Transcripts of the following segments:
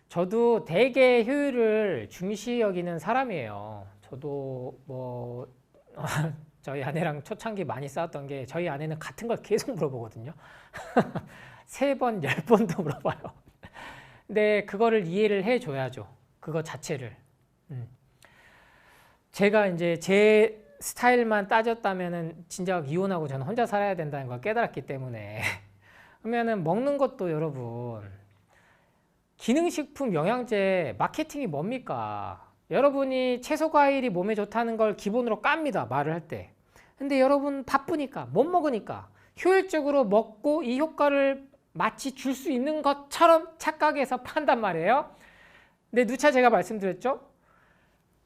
저도 되게 효율을 중시 여기는 사람이에요. 저도 뭐 저희 아내랑 초창기 많이 싸웠던 게 저희 아내는 같은 걸 계속 물어보거든요. 3번, 10번도 물어봐요. 근데 그거를 이해를 해줘야죠. 그거 자체를. 제가 이제 제 스타일만 따졌다면은 진짜 이혼하고 저는 혼자 살아야 된다는 걸 깨달았기 때문에 그러면은 먹는 것도 여러분 기능식품 영양제 마케팅이 뭡니까? 여러분이 채소 과일이 몸에 좋다는 걸 기본으로 깝니다. 말을 할 때. 근데 여러분 바쁘니까 못 먹으니까 효율적으로 먹고 이 효과를 마치 줄 수 있는 것처럼 착각해서 판단 말이에요. 근데 누차 제가 말씀드렸죠?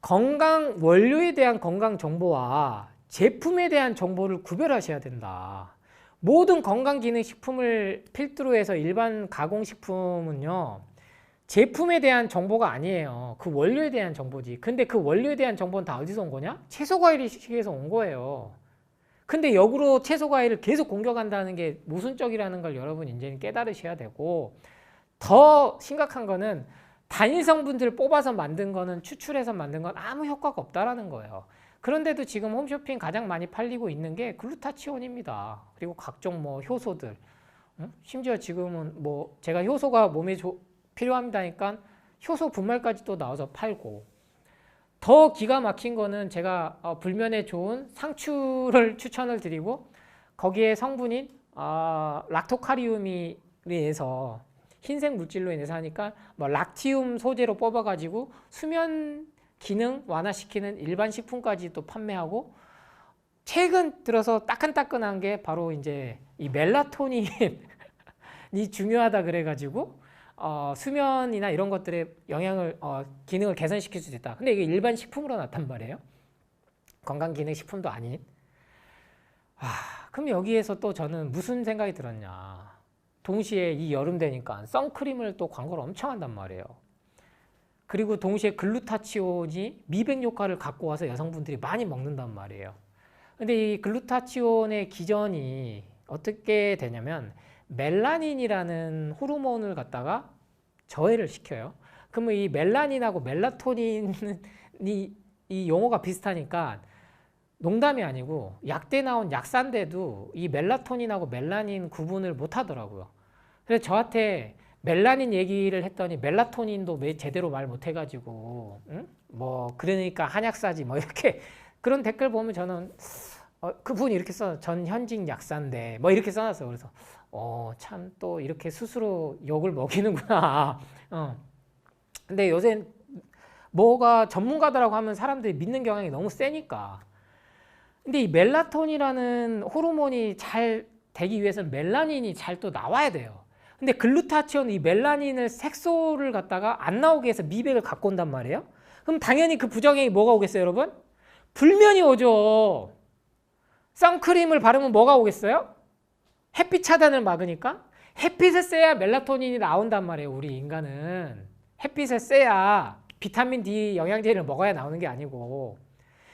건강 원료에 대한 건강 정보와 제품에 대한 정보를 구별하셔야 된다. 모든 건강기능식품을 필두로 해서 일반 가공식품은요. 제품에 대한 정보가 아니에요. 그 원료에 대한 정보지. 근데 그 원료에 대한 정보는 다 어디서 온 거냐? 채소과일식에서 온 거예요. 근데 역으로 채소과일을 계속 공격한다는 게 모순적이라는 걸 여러분 이제 깨달으셔야 되고, 더 심각한 거는 단일 성분들을 뽑아서 만든 거는, 추출해서 만든 건 아무 효과가 없다라는 거예요. 그런데도 지금 홈쇼핑 가장 많이 팔리고 있는 게 글루타치온입니다. 그리고 각종 뭐 효소들. 심지어 지금은 뭐 제가 효소가 몸에 필요합니다니까 효소 분말까지 또 나와서 팔고, 더 기가 막힌 거는 제가 불면에 좋은 상추를 추천을 드리고, 거기에 성분인 락토카리움이 의해서 흰색 물질로 인해서 하니까 뭐 락티움 소재로 뽑아가지고 수면 기능 완화시키는 일반 식품까지 또 판매하고, 최근 들어서 따끈따끈한 게 바로 이제 이 멜라토닌이 중요하다 그래가지고 수면이나 이런 것들의 영향을 기능을 개선시킬 수 있다. 근데 이게 일반 식품으로 나왔단 말이에요. 건강기능식품도 아닌. 그럼 여기에서 또 저는 무슨 생각이 들었냐. 동시에 이 여름 되니까 선크림을 또 광고를 엄청 한단 말이에요. 그리고 동시에 글루타치온이 미백 효과를 갖고 와서 여성분들이 많이 먹는단 말이에요. 근데 이 글루타치온의 기전이 어떻게 되냐면 멜라닌이라는 호르몬을 갖다가 저해를 시켜요. 그러면 이 멜라닌하고 멜라토닌이 이 용어가 비슷하니까 농담이 아니고 약대 나온 약사인데도 이 멜라토닌하고 멜라닌 구분을 못 하더라고요. 그래서 저한테 멜라닌 얘기를 했더니 멜라토닌도 제대로 말 못 해가지고 뭐 그러니까 한약사지 뭐 이렇게 그런 댓글 보면 저는 그분이 이렇게 전현직 약사인데 뭐 이렇게 써놨어요. 그래서 참 또 이렇게 스스로 욕을 먹이는구나. 근데 요새 뭐가 전문가들하고 하면 사람들이 믿는 경향이 너무 세니까. 근데 이 멜라토닌이라는 호르몬이 잘 되기 위해서는 멜라닌이 잘 또 나와야 돼요. 근데 글루타치온 이 멜라닌을 색소를 갖다가 안 나오게 해서 미백을 갖고 온단 말이에요. 그럼 당연히 그 부작용이 뭐가 오겠어요, 여러분? 불면이 오죠. 선크림을 바르면 뭐가 오겠어요? 햇빛 차단을 막으니까. 햇빛을 쐬야 멜라토닌이 나온단 말이에요. 우리 인간은 햇빛을 쐬야 비타민 D 영양제를 먹어야 나오는 게 아니고.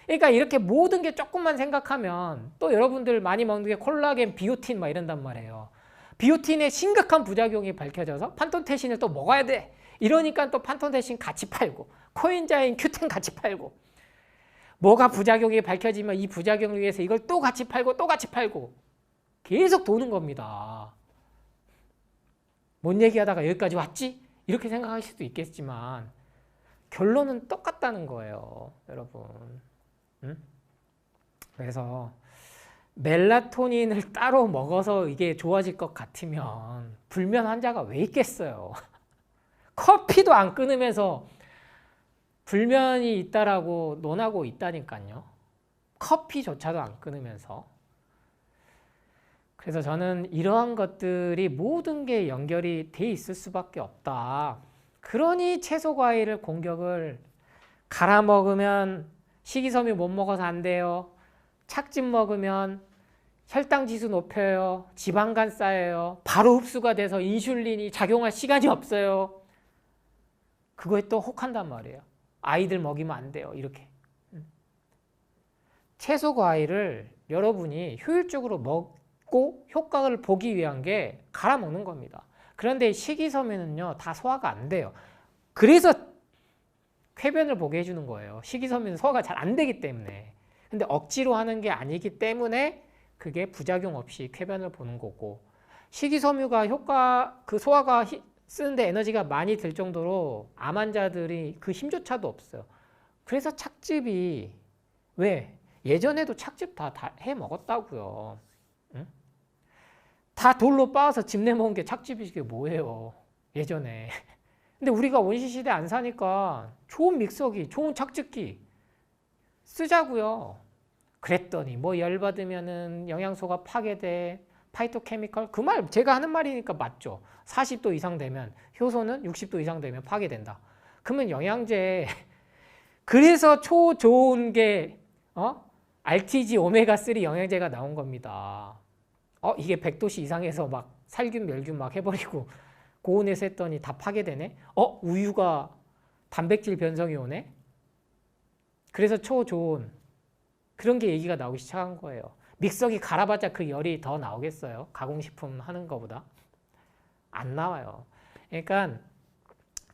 그러니까 이렇게 모든 게 조금만 생각하면 또 여러분들 많이 먹는 게 콜라겐, 비오틴 막 이런단 말이에요. 비오틴의 심각한 부작용이 밝혀져서 판톤테신을 또 먹어야 돼. 이러니까 또 판톤테신 같이 팔고 코엔자인 Q10 같이 팔고, 뭐가 부작용이 밝혀지면 이 부작용을 위해서 이걸 또 같이 팔고 또 같이 팔고 계속 도는 겁니다. 뭔 얘기하다가 여기까지 왔지? 이렇게 생각하실 수도 있겠지만 결론은 똑같다는 거예요, 여러분. 그래서 멜라토닌을 따로 먹어서 이게 좋아질 것 같으면 불면 환자가 왜 있겠어요? 커피도 안 끊으면서 불면이 있다라고 논하고 있다니까요. 커피조차도 안 끊으면서. 그래서 저는 이러한 것들이 모든 게 연결이 돼 있을 수밖에 없다. 그러니 채소 과일을 공격을 갈아 먹으면 식이섬유 못 먹어서 안 돼요. 착즙 먹으면 혈당 지수 높여요. 지방간 쌓여요. 바로 흡수가 돼서 인슐린이 작용할 시간이 없어요. 그거에 또 혹한단 말이에요. 아이들 먹이면 안 돼요. 이렇게. 채소 과일을 여러분이 효율적으로 먹고 효과를 보기 위한 게 갈아 먹는 겁니다. 그런데 식이섬유는요, 다 소화가 안 돼요. 그래서 쾌변을 보게 해주는 거예요. 식이섬유는 소화가 잘 안 되기 때문에. 근데 억지로 하는 게 아니기 때문에 그게 부작용 없이 쾌변을 보는 거고, 식이섬유가 그 소화가 쓰는데 에너지가 많이 들 정도로 암 환자들이 그 힘조차도 없어요. 그래서 착즙이, 왜? 예전에도 착즙 다 해 먹었다고요. 응? 다 돌로 빻아서 집 내 먹은 게 착즙이 뭐예요? 예전에. 근데 우리가 원시시대 안 사니까 좋은 믹서기, 좋은 착즙기 쓰자고요. 그랬더니 뭐 열받으면은 영양소가 파괴돼, 파이토케미컬, 그 말 제가 하는 말이니까 맞죠. 40도 이상 되면, 효소는 60도 이상 되면 파괴된다. 그러면 영양제 그래서 좋은 게 RTG 오메가3 영양제가 나온 겁니다. 이게 100도씨 이상에서 막 살균 멸균 막 해버리고 고온에서 했더니 다 파괴되네. 우유가 단백질 변성이 오네. 그래서 좋은 그런 게 얘기가 나오기 시작한 거예요. 믹서기 갈아봤자 그 열이 더 나오겠어요? 가공식품 하는 것보다? 안 나와요. 그러니까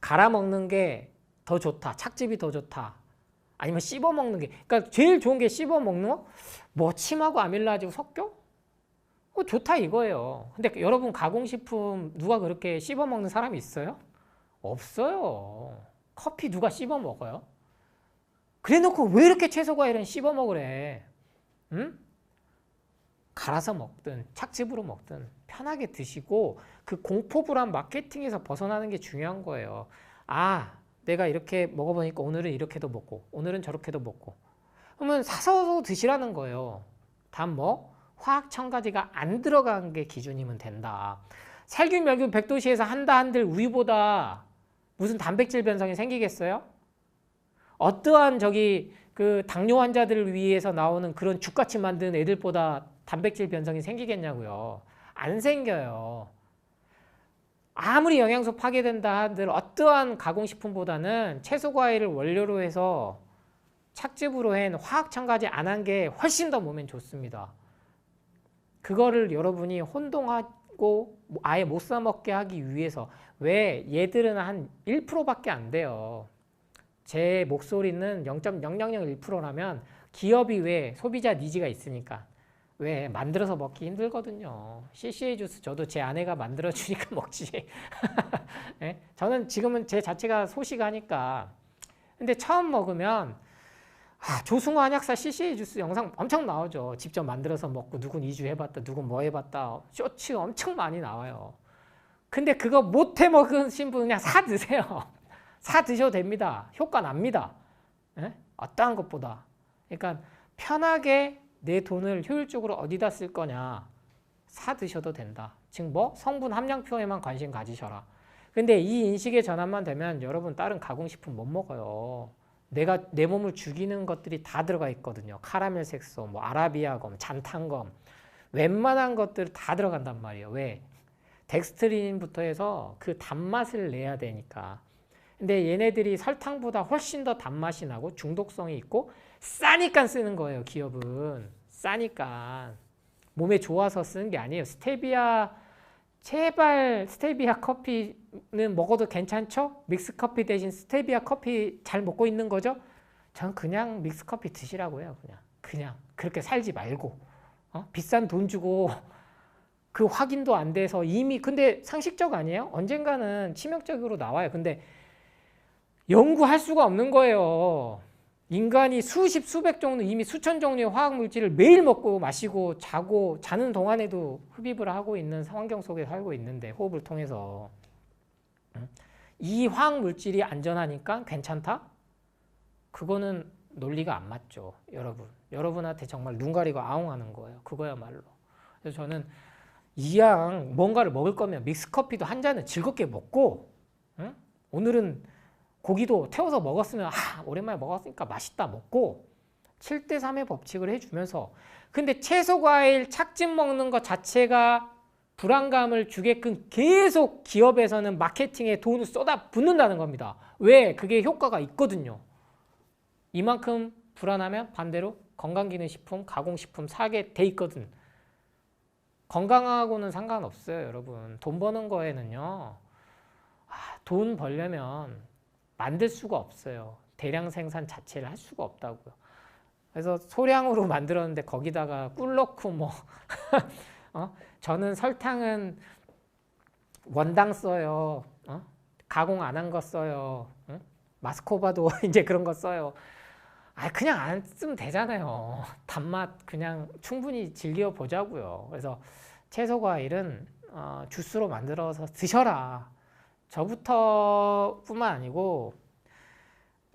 갈아 먹는 게 더 좋다. 착즙이 더 좋다. 아니면 씹어 먹는 게, 그러니까 제일 좋은 게 씹어 먹는 거? 뭐 침하고 아밀라아즈고 섞여? 좋다 이거예요. 근데 여러분 가공식품 누가 그렇게 씹어 먹는 사람이 있어요? 없어요. 커피 누가 씹어 먹어요? 그래 놓고 왜 이렇게 채소 과일은 씹어 먹으래? 응? 갈아서 먹든 착즙으로 먹든 편하게 드시고, 그 공포불안 마케팅에서 벗어나는 게 중요한 거예요. 내가 이렇게 먹어보니까 오늘은 이렇게도 먹고 오늘은 저렇게도 먹고, 그러면 사서 드시라는 거예요. 단 화학 첨가제가 안 들어간 게 기준이면 된다. 살균 멸균 100도씨에서 한들 우유보다 무슨 단백질 변성이 생기겠어요? 어떠한 그 당뇨 환자들을 위해서 나오는 그런 죽같이 만든 애들보다 단백질 변성이 생기겠냐고요. 안 생겨요. 아무리 영양소 파괴된다 한들 어떠한 가공식품보다는 채소 과일을 원료로 해서 착즙으로 한 화학 첨가제 안 한 게 훨씬 더 몸엔 좋습니다. 그거를 여러분이 혼동하고 아예 못 사 먹게 하기 위해서, 왜 얘들은 한 1%밖에 안 돼요. 제 목소리는 0.0001%라면 기업이 왜 소비자 니즈가 있으니까, 왜 만들어서 먹기 힘들거든요. CCA 주스 저도 제 아내가 만들어주니까 먹지. 네? 저는 지금은 제 자체가 소식하니까. 근데 처음 먹으면 조승우 한약사 CCA 주스 영상 엄청 나오죠. 직접 만들어서 먹고 누군 2주 해봤다, 누군 뭐 해봤다, 쇼츠 엄청 많이 나와요. 근데 그거 못 해 먹으신 분 그냥 사 드세요. 사 드셔도 됩니다. 효과 납니다. 네? 어떠한 것보다. 그러니까 편하게 내 돈을 효율적으로 어디다 쓸 거냐, 사 드셔도 된다. 즉 성분 함량표에만 관심 가지셔라. 근데 이 인식의 전환만 되면 여러분 다른 가공식품 못 먹어요. 내가 내 몸을 죽이는 것들이 다 들어가 있거든요. 카라멜 색소, 아라비아검, 잔탄검, 웬만한 것들 다 들어간단 말이에요. 왜? 덱스트린부터 해서 그 단맛을 내야 되니까. 근데 얘네들이 설탕보다 훨씬 더 단맛이 나고 중독성이 있고 싸니까 쓰는 거예요. 기업은 싸니까. 몸에 좋아서 쓰는 게 아니에요. 스테비아, 제발 스테비아 커피는 먹어도 괜찮죠? 믹스커피 대신 스테비아 커피 잘 먹고 있는 거죠? 전 그냥 믹스커피 드시라고 해요. 그냥 그렇게 살지 말고 비싼 돈 주고 그 확인도 안 돼서 이미, 근데 상식적 아니에요? 언젠가는 치명적으로 나와요. 근데 연구할 수가 없는 거예요. 인간이 수십, 수백 종류, 이미 수천 종류의 화학물질을 매일 먹고 마시고 자고 자는 동안에도 흡입을 하고 있는 환경 속에 살고 있는데, 호흡을 통해서. 이 화학물질이 안전하니까 괜찮다? 그거는 논리가 안 맞죠. 여러분한테 정말 눈 가리고 아웅하는 거예요. 그거야말로. 그래서 저는 이왕 뭔가를 먹을 거면 믹스커피도 한 잔은 즐겁게 먹고, 오늘은 고기도 태워서 먹었으면 오랜만에 먹었으니까 맛있다 먹고 7대3의 법칙을 해주면서, 근데 채소 과일 착즙 먹는 것 자체가 불안감을 주게끔 계속 기업에서는 마케팅에 돈을 쏟아 붓는다는 겁니다. 왜? 그게 효과가 있거든요. 이만큼 불안하면 반대로 건강기능식품, 가공식품 사게 돼 있거든. 건강하고는 상관없어요. 여러분 돈 버는 거에는요, 돈 벌려면 만들 수가 없어요. 대량 생산 자체를 할 수가 없다고요. 그래서 소량으로 만들었는데 거기다가 꿀 넣고 뭐 저는 설탕은 원당 써요. 가공 안 한 거 써요. 마스코바도 이제 그런 거 써요. 그냥 안 쓰면 되잖아요. 단맛 그냥 충분히 즐겨보자고요. 그래서 채소 과일은 주스로 만들어서 드셔라. 저부터 뿐만 아니고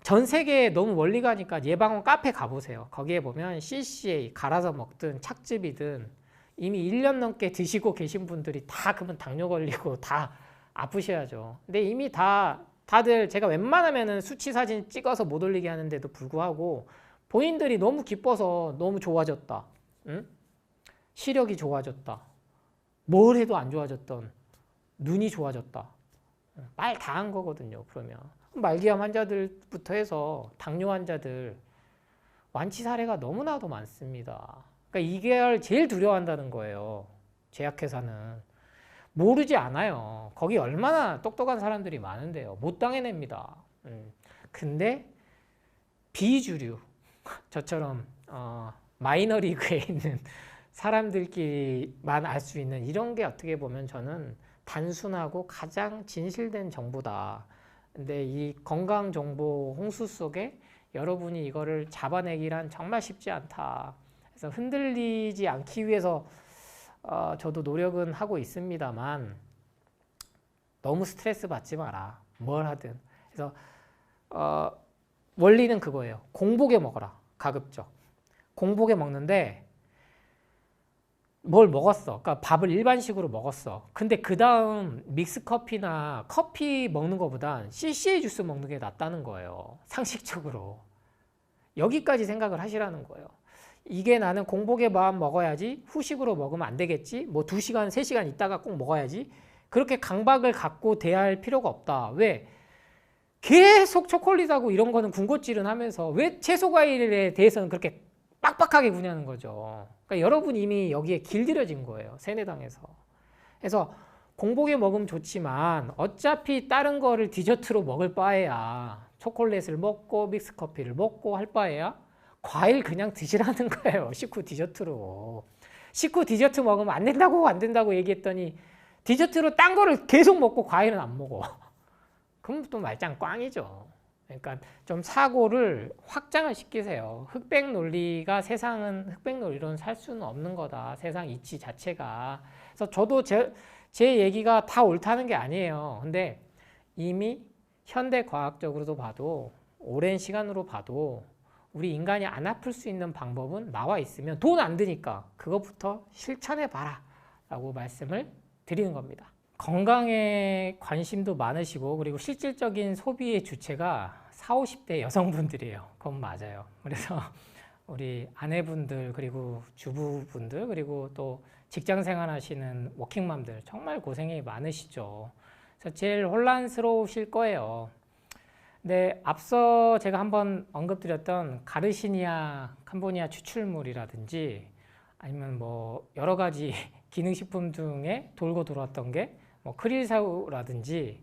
전 세계에 너무 멀리 가니까 예방원 카페 가보세요. 거기에 보면 CCA 갈아서 먹든 착즙이든 이미 1년 넘게 드시고 계신 분들이 다 그러면 당뇨 걸리고 다 아프셔야죠. 근데 이미 다들 제가 웬만하면은 수치 사진 찍어서 못 올리게 하는데도 불구하고 본인들이 너무 기뻐서 너무 좋아졌다. 응? 시력이 좋아졌다. 뭘 해도 안 좋아졌던 눈이 좋아졌다. 말 다 한 거거든요. 그러면 말기암 환자들부터 해서 당뇨 환자들 완치 사례가 너무나도 많습니다. 그러니까 이걸 제일 두려워한다는 거예요. 제약회사는. 모르지 않아요. 거기 얼마나 똑똑한 사람들이 많은데요. 못 당해냅니다. 근데 비주류, 저처럼 마이너리그에 있는 사람들끼리만 알 수 있는 이런 게 어떻게 보면 저는 단순하고 가장 진실된 정보다. 근데 이 건강정보 홍수 속에 여러분이 이거를 잡아내기란 정말 쉽지 않다. 그래서 흔들리지 않기 위해서 저도 노력은 하고 있습니다만 너무 스트레스 받지 마라. 뭘 하든. 그래서 원리는 그거예요. 공복에 먹어라. 가급적. 공복에 먹는데 뭘 먹었어. 그러니까 밥을 일반식으로 먹었어. 근데 그 다음 믹스커피나 커피 먹는 것보단 CCA 주스 먹는 게 낫다는 거예요. 상식적으로. 여기까지 생각을 하시라는 거예요. 이게 나는 공복에 마음 먹어야지 후식으로 먹으면 안 되겠지. 뭐 2시간, 3시간 있다가 꼭 먹어야지. 그렇게 강박을 갖고 대할 필요가 없다. 왜? 계속 초콜릿하고 이런 거는 군것질은 하면서 왜 채소 과일에 대해서는 그렇게 빡빡하게 구냐는 거죠. 그러니까 여러분 이미 여기에 길들여진 거예요. 세뇌당해서. 그래서 공복에 먹으면 좋지만 어차피 다른 거를 디저트로 먹을 바에야 초콜릿을 먹고 믹스커피를 먹고 할 바에야 과일 그냥 드시라는 거예요. 식후 디저트로. 식후 디저트 먹으면 안 된다고 얘기했더니 디저트로 딴 거를 계속 먹고 과일은 안 먹어. 그럼 또 말짱 꽝이죠. 그러니까 좀 사고를 확장을 시키세요. 흑백 논리가 세상은 흑백 논리로는 살 수는 없는 거다. 세상 이치 자체가. 그래서 저도 제 얘기가 다 옳다는 게 아니에요. 근데 이미 현대 과학적으로도 봐도 오랜 시간으로 봐도 우리 인간이 안 아플 수 있는 방법은 나와 있으면 돈 안 드니까 그것부터 실천해봐라 라고 말씀을 드리는 겁니다. 건강에 관심도 많으시고 그리고 실질적인 소비의 주체가 40, 50대 여성분들이에요. 그건 맞아요. 그래서 우리 아내분들 그리고 주부분들 그리고 또 직장생활 하시는 워킹맘들 정말 고생이 많으시죠. 그래서 제일 혼란스러우실 거예요. 근데 앞서 제가 한번 언급드렸던 가르시니아 캄보니아 추출물이라든지 아니면 뭐 여러 가지 기능식품 중에 돌고 돌았던 게 뭐 크릴새우라든지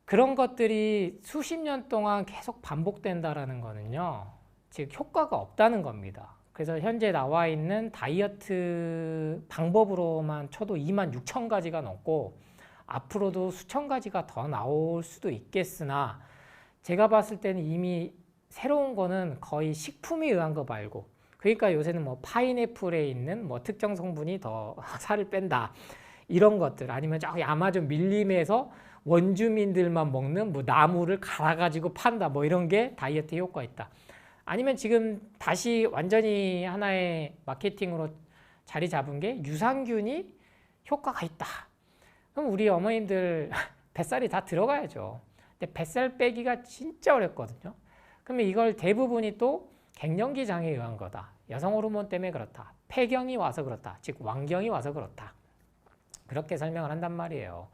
그런 것들이 수십 년 동안 계속 반복된다라는 거는요. 즉 효과가 없다는 겁니다. 그래서 현재 나와 있는 다이어트 방법으로만 쳐도 26,000가지가 넘고 앞으로도 수천 가지가 더 나올 수도 있겠으나 제가 봤을 때는 이미 새로운 거는 거의 식품에 의한 거 말고 그러니까 요새는 뭐 파인애플에 있는 뭐 특정 성분이 더 살을 뺀다 이런 것들 아니면 저기 아마존 밀림에서 원주민들만 먹는 뭐 나무를 갈아가지고 판다 뭐 이런 게 다이어트에 효과 있다. 아니면 지금 다시 완전히 하나의 마케팅으로 자리 잡은 게 유산균이 효과가 있다. 그럼 우리 어머님들 뱃살이 다 들어가야죠. 근데 뱃살 빼기가 진짜 어렵거든요. 그러면 이걸 대부분이 또 갱년기 장애에 의한 거다. 여성 호르몬 때문에 그렇다. 폐경이 와서 그렇다. 즉 완경이 와서 그렇다. 그렇게 설명을 한단 말이에요.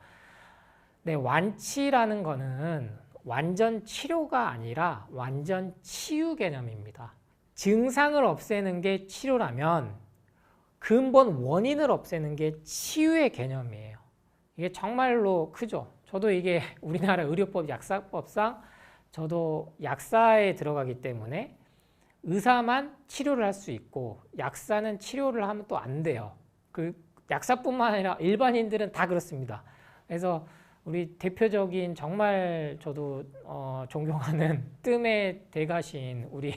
네, 완치라는 거는 완전 치료가 아니라 완전 치유 개념입니다. 증상을 없애는 게 치료라면 근본 원인을 없애는 게 치유의 개념이에요. 이게 정말로 크죠. 저도 이게 우리나라 의료법 약사법상 저도 약사에 들어가기 때문에 의사만 치료를 할 수 있고 약사는 치료를 하면 또 안 돼요. 그 약사뿐만 아니라 일반인들은 다 그렇습니다. 그래서 우리 대표적인 정말 저도 존경하는 뜸의 대가신 우리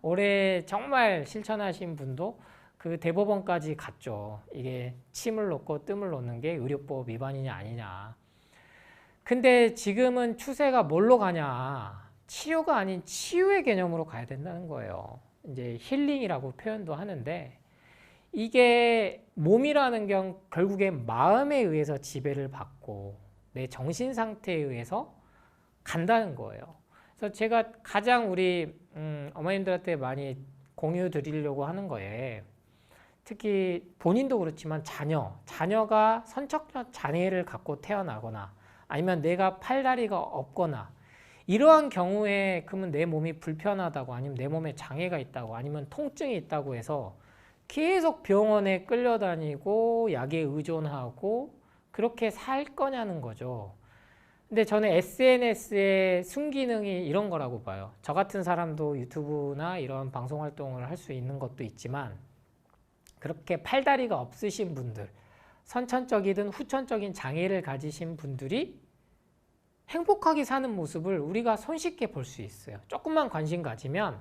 올해 정말 실천하신 분도 그 대법원까지 갔죠. 이게 침을 놓고 뜸을 놓는 게 의료법 위반이냐 아니냐. 근데 지금은 추세가 뭘로 가냐. 치료가 아닌 치유의 개념으로 가야 된다는 거예요. 이제 힐링이라고 표현도 하는데 이게 몸이라는 경 결국에 마음에 의해서 지배를 받고 내 정신 상태에 의해서 간다는 거예요. 그래서 제가 가장 우리 어머님들한테 많이 공유 드리려고 하는 거에 특히 본인도 그렇지만 자녀가 선천적 장애를 갖고 태어나거나 아니면 내가 팔다리가 없거나 이러한 경우에 그러면 내 몸이 불편하다고 아니면 내 몸에 장애가 있다고 아니면 통증이 있다고 해서 계속 병원에 끌려다니고 약에 의존하고 그렇게 살 거냐는 거죠. 근데 저는 SNS의 순기능이 이런 거라고 봐요. 저 같은 사람도 유튜브나 이런 방송 활동을 할 수 있는 것도 있지만 그렇게 팔다리가 없으신 분들, 선천적이든 후천적인 장애를 가지신 분들이 행복하게 사는 모습을 우리가 손쉽게 볼 수 있어요. 조금만 관심 가지면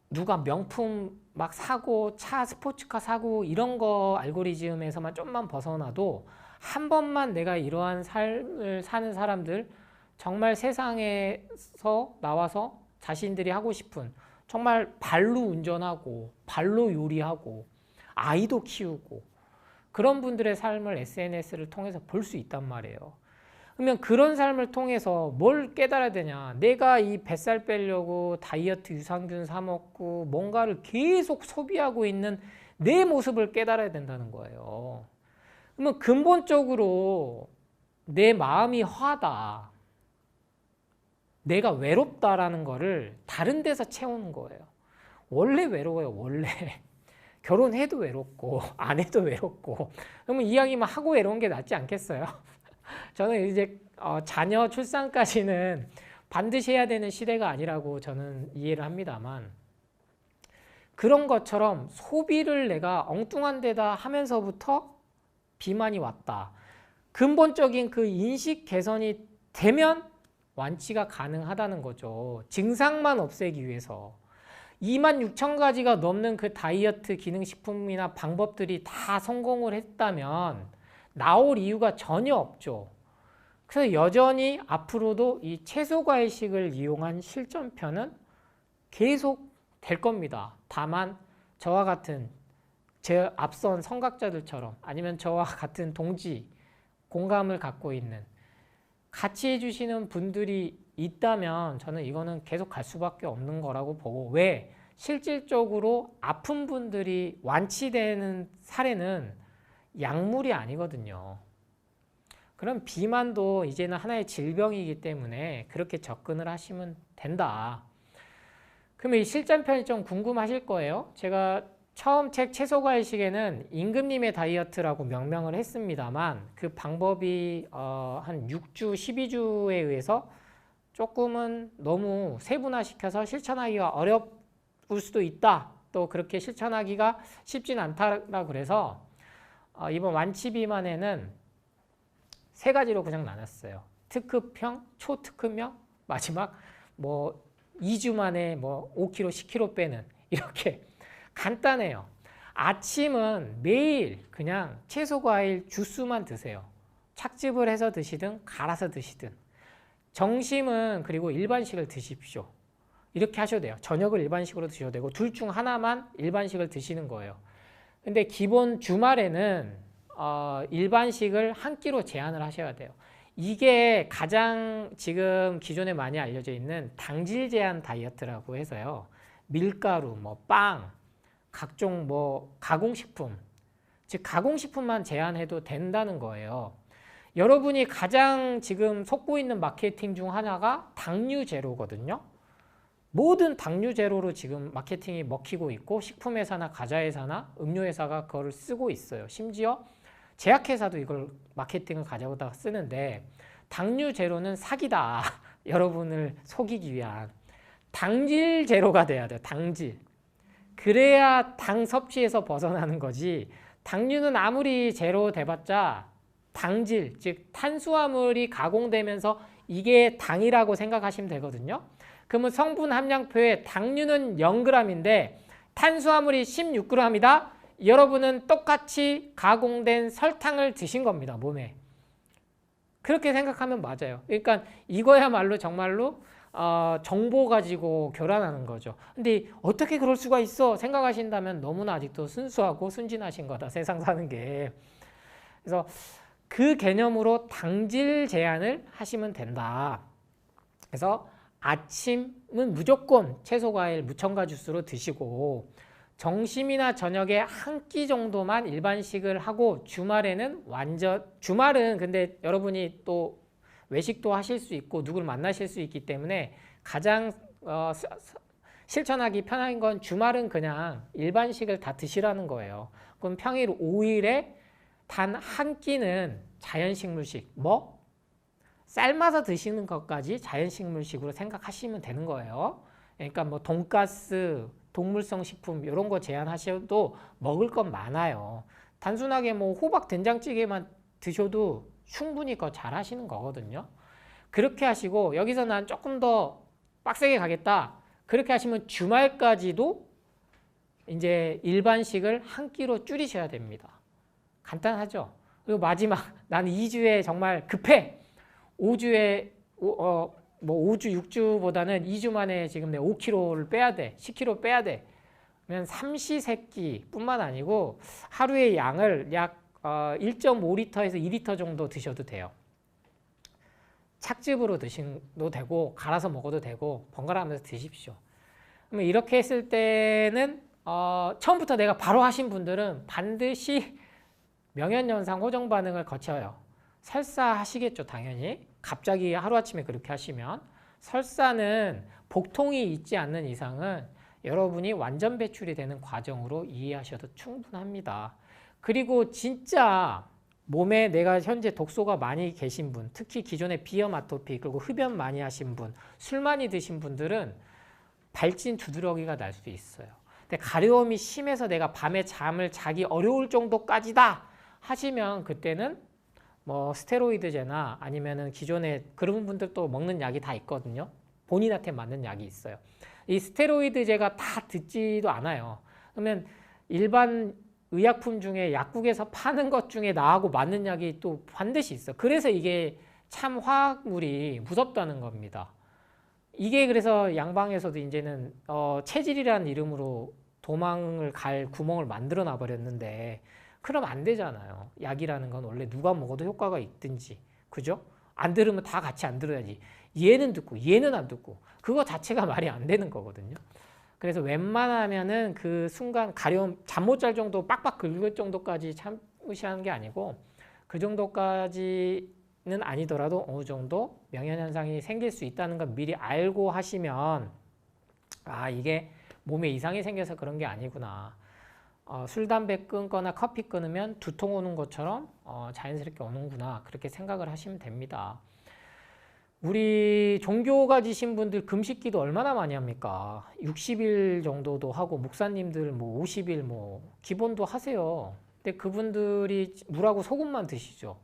누가 명품 막 사고 차 스포츠카 사고 이런 거 알고리즘에서만 좀만 벗어나도 한 번만 내가 이러한 삶을 사는 사람들 정말 세상에서 나와서 자신들이 하고 싶은 정말 발로 운전하고 발로 요리하고 아이도 키우고 그런 분들의 삶을 SNS를 통해서 볼 수 있단 말이에요. 그러면 그런 삶을 통해서 뭘 깨달아야 되냐. 내가 이 뱃살 빼려고 다이어트 유산균 사 먹고 뭔가를 계속 소비하고 있는 내 모습을 깨달아야 된다는 거예요. 그러면 근본적으로 내 마음이 화다. 내가 외롭다라는 거를 다른 데서 채우는 거예요. 원래 외로워요. 원래. 결혼해도 외롭고 안 해도 외롭고 그러면 이야기만 하고 외로운 게 낫지 않겠어요? 저는 이제 자녀 출산까지는 반드시 해야 되는 시대가 아니라고 저는 이해를 합니다만 그런 것처럼 소비를 내가 엉뚱한 데다 하면서부터 비만이 왔다. 근본적인 그 인식 개선이 되면 완치가 가능하다는 거죠. 증상만 없애기 위해서. 26,000가지가 넘는 그 다이어트 기능식품이나 방법들이 다 성공을 했다면 나올 이유가 전혀 없죠. 그래서 여전히 앞으로도 이 채소과일식을 이용한 실전편은 계속 될 겁니다. 다만 저와 같은 제 앞선 선각자들처럼 아니면 저와 같은 동지 공감을 갖고 있는 같이 해주시는 분들이 있다면 저는 이거는 계속 갈 수밖에 없는 거라고 보고 왜? 실질적으로 아픈 분들이 완치되는 사례는 약물이 아니거든요. 그럼 비만도 이제는 하나의 질병이기 때문에 그렇게 접근을 하시면 된다. 그러면 이 실전편이 좀 궁금하실 거예요. 제가 처음 책 채소과일식에는 임금님의 다이어트라고 명명을 했습니다만 그 방법이 한 6주, 12주에 의해서 조금은 너무 세분화시켜서 실천하기가 어려울 수도 있다. 또 그렇게 실천하기가 쉽진 않다라 그래서 이번 완치 비만에는 3가지로 그냥 나눴어요. 특급형, 초특급형, 마지막 뭐 2주 만에 뭐 5kg, 10kg 빼는 이렇게 간단해요. 아침은 매일 그냥 채소, 과일, 주스만 드세요. 착즙을 해서 드시든 갈아서 드시든. 점심은 그리고 일반식을 드십시오. 이렇게 하셔도 돼요. 저녁을 일반식으로 드셔도 되고 둘 중 하나만 일반식을 드시는 거예요. 근데 기본 주말에는 일반식을 한 끼로 제한을 하셔야 돼요. 이게 가장 지금 기존에 많이 알려져 있는 당질 제한 다이어트라고 해서요. 밀가루, 뭐 빵, 각종 뭐 가공식품, 즉 가공식품만 제한해도 된다는 거예요. 여러분이 가장 지금 속고 있는 마케팅 중 하나가 당류 제로거든요. 모든 당류 제로로 지금 마케팅이 먹히고 있고 식품회사나 과자회사나 음료회사가 그거를 쓰고 있어요. 심지어 제약회사도 이걸 마케팅을 가져다가 쓰는데 당류 제로는 사기다. 여러분을 속이기 위한. 당질 제로가 돼야 돼요. 당질. 그래야 당 섭취에서 벗어나는 거지. 당류는 아무리 제로 돼봤자 당질, 즉 탄수화물이 가공되면서 이게 당이라고 생각하시면 되거든요. 그러면 성분 함량표에 당류는 0g인데 탄수화물이 16g이다. 여러분은 똑같이 가공된 설탕을 드신 겁니다. 몸에. 그렇게 생각하면 맞아요. 그러니까 이거야말로 정말로 정보 가지고 교란하는 거죠. 근데 어떻게 그럴 수가 있어 생각하신다면 너무나 아직도 순수하고 순진하신 거다. 세상 사는 게. 그래서 그 개념으로 당질 제한을 하시면 된다. 그래서 아침은 무조건 채소, 과일, 무첨가 주스로 드시고 점심이나 저녁에 한 끼 정도만 일반식을 하고 주말에는 주말은 근데 여러분이 또 외식도 하실 수 있고 누구를 만나실 수 있기 때문에 가장 실천하기 편한 건 주말은 그냥 일반식을 다 드시라는 거예요. 그럼 평일 5일에 단 한 끼는 자연식물식, 뭐? 삶아서 드시는 것까지 자연식물식으로 생각하시면 되는 거예요. 그러니까 뭐 돈가스, 동물성 식품 이런 거 제한하셔도 먹을 건 많아요. 단순하게 뭐 호박 된장찌개만 드셔도 충분히 그거 잘 하시는 거거든요. 그렇게 하시고 여기서 난 조금 더 빡세게 가겠다. 그렇게 하시면 주말까지도 이제 일반식을 한 끼로 줄이셔야 됩니다. 간단하죠. 그리고 마지막 나는 2주에 정말 급해. 5주, 6주보다는 2주 만에 지금 내 5kg를 빼야 돼. 10kg 빼야 돼. 그러면 삼시세끼뿐만 아니고 하루의 양을 약 1.5리터에서 2리터 정도 드셔도 돼요. 착즙으로 드셔도 되고 갈아서 먹어도 되고 번갈아 가면서 드십시오. 그러면 이렇게 했을 때는 처음부터 내가 바로 하신 분들은 반드시 명현현상 호정 반응을 거쳐요. 설사하시겠죠, 당연히. 갑자기 하루아침에 그렇게 하시면. 설사는 복통이 있지 않는 이상은 여러분이 완전 배출이 되는 과정으로 이해하셔도 충분합니다. 그리고 진짜 몸에 내가 현재 독소가 많이 계신 분, 특히 기존에 비염, 아토피, 그리고 흡연 많이 하신 분, 술 많이 드신 분들은 발진 두드러기가 날 수 있어요. 근데 가려움이 심해서 내가 밤에 잠을 자기 어려울 정도까지다 하시면 그때는 뭐 스테로이드제나 아니면은 기존에 그런 분들도 먹는 약이 다 있거든요. 본인한테 맞는 약이 있어요. 이 스테로이드제가 다 듣지도 않아요. 그러면 일반 의약품 중에 약국에서 파는 것 중에 나하고 맞는 약이 또 반드시 있어. 그래서 이게 참 화학물이 무섭다는 겁니다. 이게 그래서 양방에서도 이제는 체질이라는 이름으로 도망을 갈 구멍을 만들어 놔 버렸는데 그럼 안 되잖아요. 약이라는 건 원래 누가 먹어도 효과가 있든지, 그죠? 안 들으면 다 같이 안 들어야지. 얘는 듣고 얘는 안 듣고 그거 자체가 말이 안 되는 거거든요. 그래서 웬만하면은 그 순간 가려움, 잠 못 잘 정도 빡빡 긁을 정도까지 참으시는 게 아니고 그 정도까지는 아니더라도 어느 정도 명현현상이 생길 수 있다는 걸 미리 알고 하시면 아, 이게 몸에 이상이 생겨서 그런 게 아니구나. 술, 담배 끊거나 커피 끊으면 두통 오는 것처럼 자연스럽게 오는구나. 그렇게 생각을 하시면 됩니다. 우리 종교 가지신 분들 금식기도 얼마나 많이 합니까? 60일 정도도 하고 목사님들 뭐 50일 뭐 기본도 하세요. 근데 그분들이 물하고 소금만 드시죠.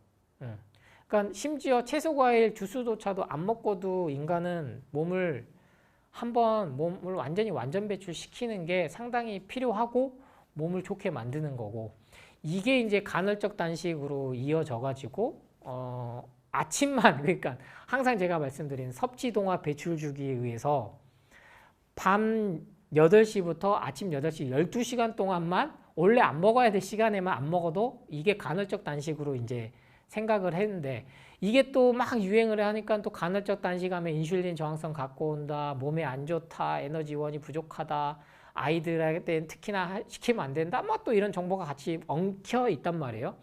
그러니까 심지어 채소, 과일, 주스조차도 안 먹고도 인간은 몸을 완전히 완전 배출시키는 게 상당히 필요하고 몸을 좋게 만드는 거고 이게 이제 간헐적 단식으로 이어져 가지고 아침만 그러니까 항상 제가 말씀드린 섭취동화 배출주기에 의해서 밤 8시부터 아침 8시 12시간 동안만 원래 안 먹어야 될 시간에만 안 먹어도 이게 간헐적 단식으로 이제 생각을 했는데 이게 또 막 유행을 하니까 또 간헐적 단식하면 인슐린 저항성 갖고 온다, 몸에 안 좋다, 에너지원이 부족하다, 아이들한테 특히나 시키면 안 된다, 뭐 또 이런 정보가 같이 엉켜 있단 말이에요.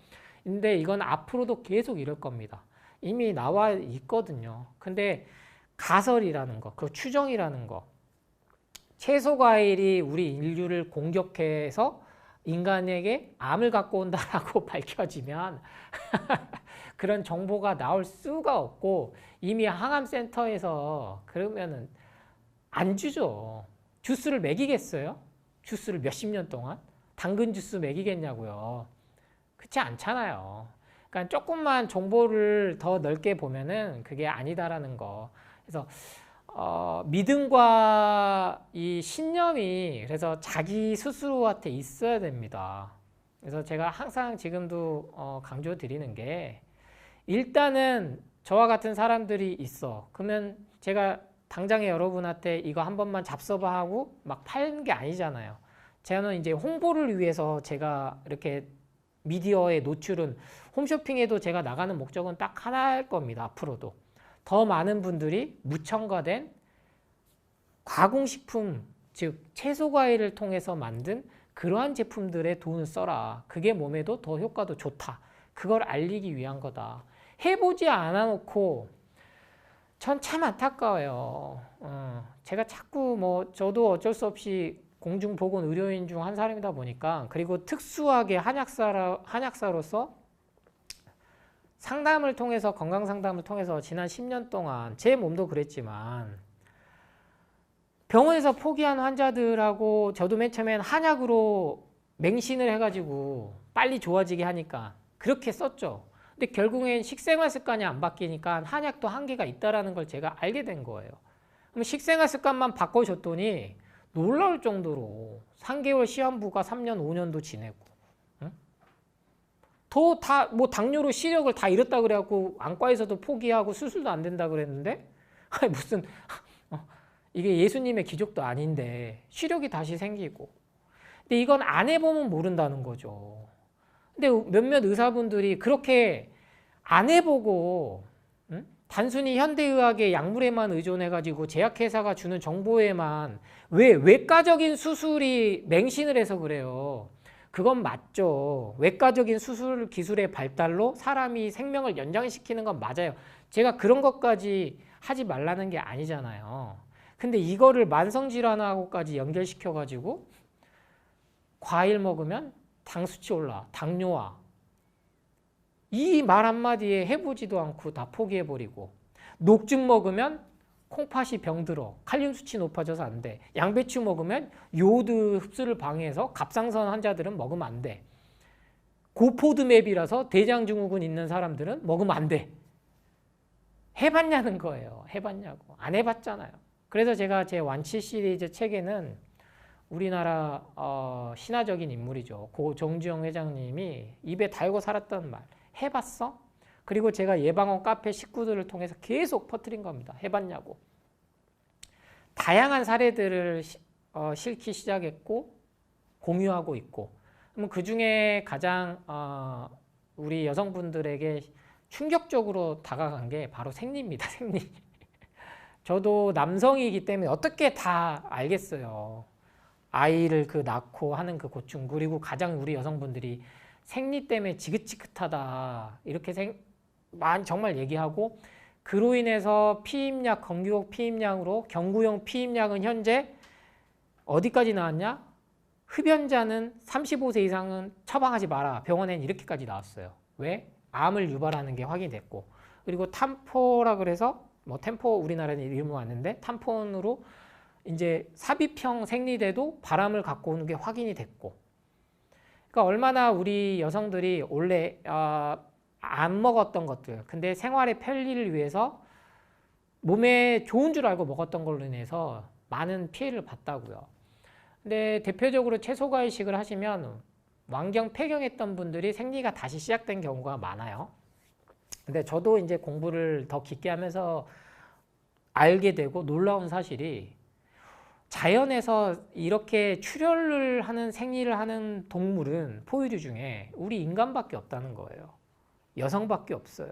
근데 이건 앞으로도 계속 이럴 겁니다. 이미 나와 있거든요. 근데 가설이라는 거, 그 추정이라는 거, 채소 과일이 우리 인류를 공격해서 인간에게 암을 갖고 온다라고 밝혀지면 그런 정보가 나올 수가 없고 이미 항암센터에서 그러면은 안 주죠. 주스를 먹이겠어요? 주스를 몇십 년 동안? 당근 주스 먹이겠냐고요. 그렇지 않잖아요. 그러니까 조금만 정보를 더 넓게 보면은 그게 아니다라는 거. 그래서 믿음과 이 신념이 그래서 자기 스스로한테 있어야 됩니다. 그래서 제가 항상 지금도 강조드리는 게 일단은 저와 같은 사람들이 있어. 그러면 제가 당장에 여러분한테 이거 한 번만 잡숴봐 하고 막 파는 게 아니잖아요. 저는 이제 홍보를 위해서 제가 이렇게 미디어에 노출은 홈쇼핑에도 제가 나가는 목적은 딱 하나일 겁니다. 앞으로도. 더 많은 분들이 무첨가된 가공식품, 즉 채소과일을 통해서 만든 그러한 제품들에 돈을 써라. 그게 몸에도 더 효과도 좋다. 그걸 알리기 위한 거다. 해보지 않아놓고 전 참 안타까워요. 제가 자꾸 저도 어쩔 수 없이 공중보건 의료인 중 한 사람이다 보니까 그리고 특수하게 한약사로서 상담을 통해서 건강 상담을 통해서 지난 10년 동안 제 몸도 그랬지만 병원에서 포기한 환자들하고 저도 맨 처음엔 한약으로 맹신을 해가지고 빨리 좋아지게 하니까 그렇게 썼죠. 근데 결국엔 식생활 습관이 안 바뀌니까 한약도 한계가 있다는 걸 제가 알게 된 거예요. 그럼 식생활 습관만 바꿔줬더니 놀라울 정도로 3개월 시한부가 3년, 5년도 지내고 더 당뇨로 시력을 다 잃었다 그래갖고 안과에서도 포기하고 수술도 안 된다 그랬는데 무슨 이게 예수님의 기적도 아닌데 시력이 다시 생기고 근데 이건 안 해보면 모른다는 거죠. 근데 몇몇 의사분들이 그렇게 안 해보고 단순히 현대의학의 약물에만 의존해가지고 제약회사가 주는 정보에만 왜 외과적인 수술이 맹신을 해서 그래요. 그건 맞죠. 외과적인 수술 기술의 발달로 사람이 생명을 연장시키는 건 맞아요. 제가 그런 것까지 하지 말라는 게 아니잖아요. 근데 이거를 만성질환하고까지 연결시켜가지고 과일 먹으면 당 수치 올라, 당뇨와 이 말 한마디에 해보지도 않고 다 포기해버리고 녹즙 먹으면 콩팥이 병들어, 칼륨 수치 높아져서 안 돼. 양배추 먹으면 요오드 흡수를 방해해서 갑상선 환자들은 먹으면 안 돼. 고포드맵이라서 대장증후군 있는 사람들은 먹으면 안 돼. 해봤냐는 거예요. 해봤냐고. 안 해봤잖아요. 그래서 제가 제 완치 시리즈 책에는 우리나라 신화적인 인물이죠. 고 정주영 회장님이 입에 달고 살았던 말. 해봤어? 그리고 제가 예방원 카페 식구들을 통해서 계속 퍼뜨린 겁니다. 해봤냐고. 다양한 사례들을 실기 시작했고 공유하고 있고 그럼 그중에 가장 우리 여성분들에게 충격적으로 다가간 게 바로 생리입니다. 생리. 저도 남성이기 때문에 어떻게 다 알겠어요. 아이를 낳고 하는 그 고충 그리고 가장 우리 여성분들이 생리 때문에 지긋지긋하다 이렇게 정말 얘기하고 그로 인해서 피임약, 건기록 피임약으로 경구용 피임약은 현재 어디까지 나왔냐? 흡연자는 35세 이상은 처방하지 마라. 병원엔 이렇게까지 나왔어요. 왜? 암을 유발하는 게 확인됐고 그리고 탐포라 그래서 템포 우리나라에 이름이 왔는데 탐폰으로 이제 삽입형 생리대도 바람을 갖고 오는 게 확인이 됐고 그러니까 얼마나 우리 여성들이 원래 안 먹었던 것들 근데 생활의 편리를 위해서 몸에 좋은 줄 알고 먹었던 걸로 인해서 많은 피해를 봤다고요. 근데 대표적으로 채소과일식을 하시면 완경 폐경했던 분들이 생리가 다시 시작된 경우가 많아요. 근데 저도 이제 공부를 더 깊게 하면서 알게 되고 놀라운 사실이 자연에서 이렇게 출혈을 하는 생리를 하는 동물은 포유류 중에 우리 인간밖에 없다는 거예요. 여성밖에 없어요.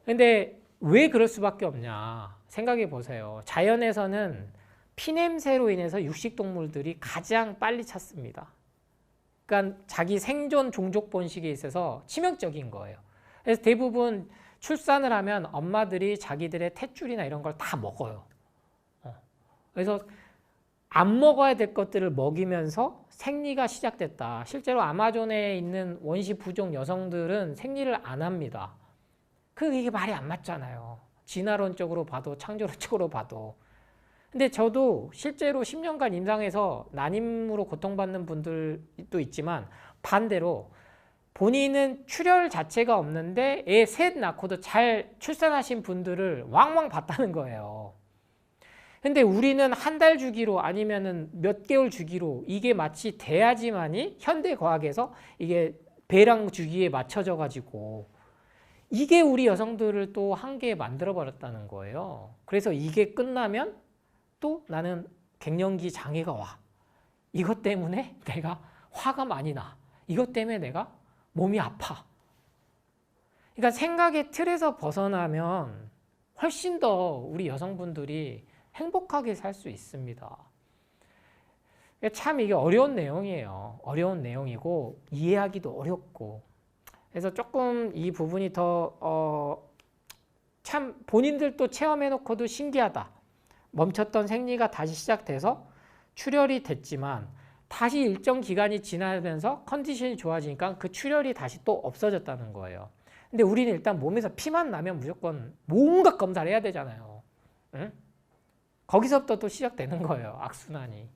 근데 왜 그럴 수밖에 없냐 생각해 보세요. 자연에서는 피냄새로 인해서 육식동물들이 가장 빨리 찼습니다. 그러니까 자기 생존 종족 번식에 있어서 치명적인 거예요. 그래서 대부분 출산을 하면 엄마들이 자기들의 탯줄이나 이런 걸 다 먹어요. 그래서 안 먹어야 될 것들을 먹이면서 생리가 시작됐다. 실제로 아마존에 있는 원시 부족 여성들은 생리를 안 합니다. 이게 말이 안 맞잖아요. 진화론적으로 봐도 창조론적으로 봐도. 근데 저도 실제로 10년간 임상에서 난임으로 고통받는 분들도 있지만 반대로 본인은 출혈 자체가 없는데 애 셋 낳고도 잘 출산하신 분들을 왕왕 봤다는 거예요. 근데 우리는 한 달 주기로 아니면은 몇 개월 주기로 이게 마치 돼야지만이 현대 과학에서 이게 배랑 주기에 맞춰져 가지고 이게 우리 여성들을 또 한계에 만들어 버렸다는 거예요. 그래서 이게 끝나면 또 나는 갱년기 장애가 와. 이것 때문에 내가 화가 많이 나. 이것 때문에 내가 몸이 아파. 그러니까 생각의 틀에서 벗어나면 훨씬 더 우리 여성분들이 행복하게 살 수 있습니다. 참 이게 어려운 내용이에요. 어려운 내용이고 이해하기도 어렵고. 그래서 조금 이 부분이 더 참 본인들도 체험해놓고도 신기하다. 멈췄던 생리가 다시 시작돼서 출혈이 됐지만 다시 일정 기간이 지나면서 컨디션이 좋아지니까 그 출혈이 다시 또 없어졌다는 거예요. 근데 우리는 일단 몸에서 피만 나면 무조건 온갖 검사를 해야 되잖아요. 응? 거기서부터 또 시작되는 거예요. 악순환이.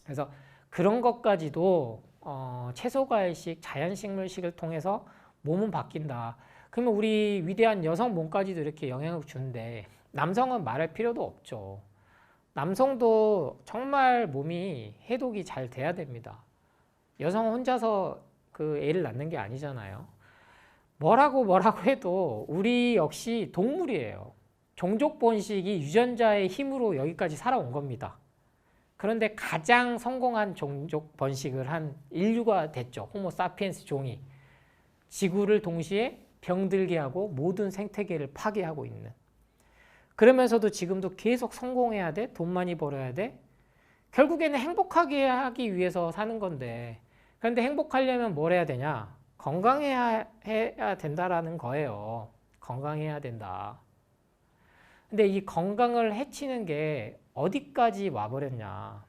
그래서 그런 것까지도 채소과일식, 자연식물식을 통해서 몸은 바뀐다. 그러면 우리 위대한 여성 몸까지도 이렇게 영향을 주는데 남성은 말할 필요도 없죠. 남성도 정말 몸이 해독이 잘 돼야 됩니다. 여성 혼자서 그 애를 낳는 게 아니잖아요. 뭐라고 해도 우리 역시 동물이에요. 종족 번식이 유전자의 힘으로 여기까지 살아온 겁니다. 그런데 가장 성공한 종족 번식을 한 인류가 됐죠. 호모 사피엔스 종이. 지구를 동시에 병들게 하고 모든 생태계를 파괴하고 있는. 그러면서도 지금도 계속 성공해야 돼. 돈 많이 벌어야 돼. 결국에는 행복하게 하기 위해서 사는 건데, 그런데 행복하려면 뭘 해야 되냐? 건강해야 된다라는 거예요. 건강해야 된다. 근데 이 건강을 해치는 게 어디까지 와버렸냐?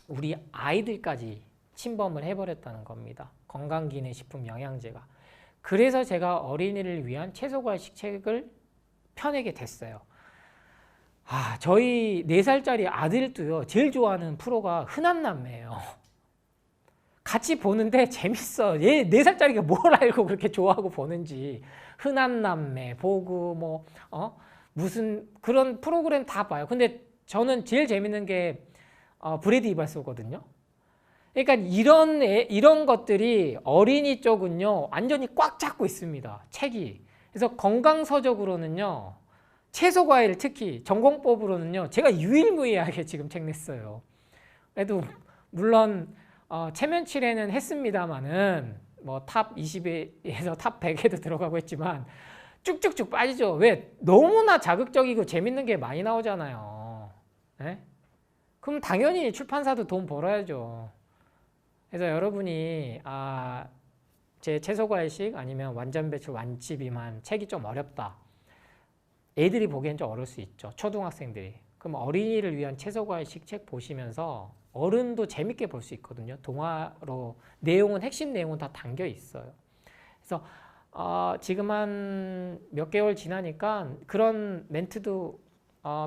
우리 아이들까지 침범을 해버렸다는 겁니다. 건강기능식품 영양제가. 그래서 제가 어린이를 위한 채소과일식 책을 펴내게 됐어요. 저희 4살짜리 아들도요, 제일 좋아하는 프로가 흔한남매예요. 같이 보는데 재밌어. 얘 4살짜리가 뭘 알고 그렇게 좋아하고 보는지. 흔한남매 보고 무슨 그런 프로그램 다 봐요. 근데 저는 제일 재밌는 게 브래디 이발소거든요. 그러니까 이런 것들이 어린이 쪽은요 완전히 꽉 잡고 있습니다. 책이. 그래서 건강서적으로는요 채소과일 특히 전공법으로는요 제가 유일무이하게 지금 책 냈어요. 그래도 물론 체면치레는 했습니다만은 뭐 탑 20에서 탑 100에도 들어가고 했지만 쭉쭉쭉 빠지죠. 왜? 너무나 자극적이고 재밌는 게 많이 나오잖아요. 네? 그럼 당연히 출판사도 돈 벌어야죠. 그래서 여러분이 제 채소과일식 아니면 완전배출 완치비만 책이 좀 어렵다. 애들이 보기엔 좀 어려울 수 있죠. 초등학생들이. 그럼 어린이를 위한 채소과일식 책 보시면서 어른도 재밌게 볼 수 있거든요. 동화로 핵심 내용은 다 담겨 있어요. 그래서 지금 한 몇 개월 지나니까 그런 멘트도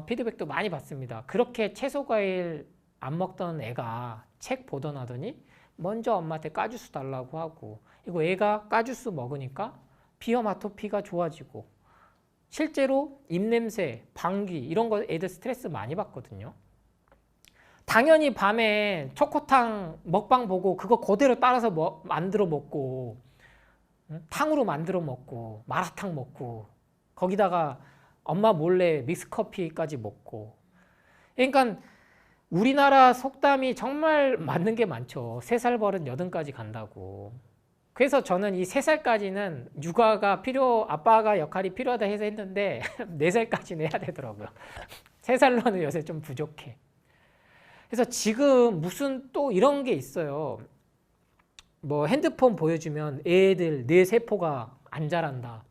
피드백도 많이 받습니다. 그렇게 채소과일 안 먹던 애가 책 보던 하더니 먼저 엄마한테 까주스 달라고 하고, 이거 애가 까주스 먹으니까 비염 아토피가 좋아지고, 실제로 입냄새, 방귀 이런 거 애들 스트레스 많이 받거든요. 당연히 밤에 초코탕 먹방 보고 그거 그대로 따라서 만들어 먹고, 탕으로 만들어 먹고, 마라탕 먹고, 거기다가 엄마 몰래 믹스커피까지 먹고. 그러니까 우리나라 속담이 정말 맞는 게 많죠. 3살 버릇 8까지 간다고. 그래서 저는 이 3살까지는 육아가 아빠가 역할이 필요하다 해서 했는데 4살까지는 해야 되더라고요. 3살로는 요새 좀 부족해. 그래서 지금 무슨 또 이런 게 있어요. 뭐 핸드폰 보여주면 애들 뇌 세포가 안 자란다.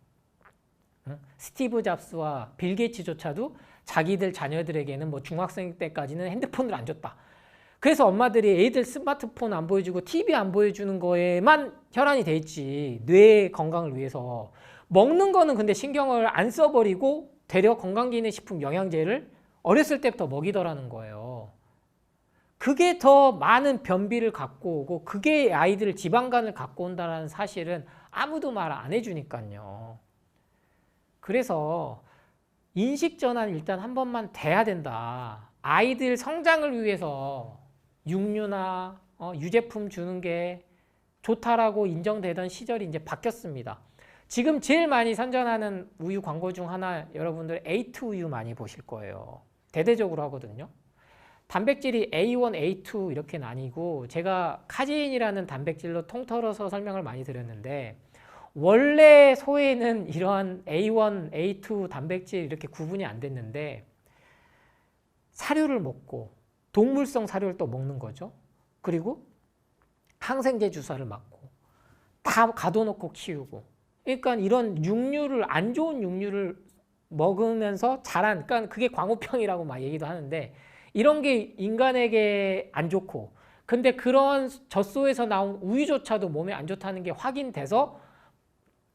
응? 스티브 잡스와 빌 게이츠조차도 자기들 자녀들에게는 뭐 중학생 때까지는 핸드폰을 안 줬다. 그래서 엄마들이 애들 스마트폰 안 보여주고 TV 안 보여주는 거에만 혈안이 돼 있지. 뇌 건강을 위해서. 먹는 거는 근데 신경을 안 써버리고 되려 건강기능식품 영양제를 어렸을 때부터 먹이더라는 거예요. 그게 더 많은 변비를 갖고 오고 그게 아이들 지방간을 갖고 온다는 사실은 아무도 말 안 해주니까요. 그래서 인식전환 일단 한 번만 돼야 된다. 아이들 성장을 위해서 육류나 유제품 주는 게 좋다라고 인정되던 시절이 이제 바뀌었습니다. 지금 제일 많이 선전하는 우유 광고 중 하나 여러분들 A2 우유 많이 보실 거예요. 대대적으로 하거든요. 단백질이 A1, A2 이렇게 나뉘고 제가 카제인이라는 단백질로 통틀어서 설명을 많이 드렸는데 원래 소에는 이러한 A1, A2 단백질 이렇게 구분이 안 됐는데 사료를 먹고 동물성 사료를 또 먹는 거죠. 그리고 항생제 주사를 맞고 다 가둬놓고 키우고 그러니까 이런 육류를 안 좋은 육류를 먹으면서 자란 그러니까 그게 광우병이라고 막 얘기도 하는데 이런 게 인간에게 안 좋고 근데 그런 젖소에서 나온 우유조차도 몸에 안 좋다는 게 확인돼서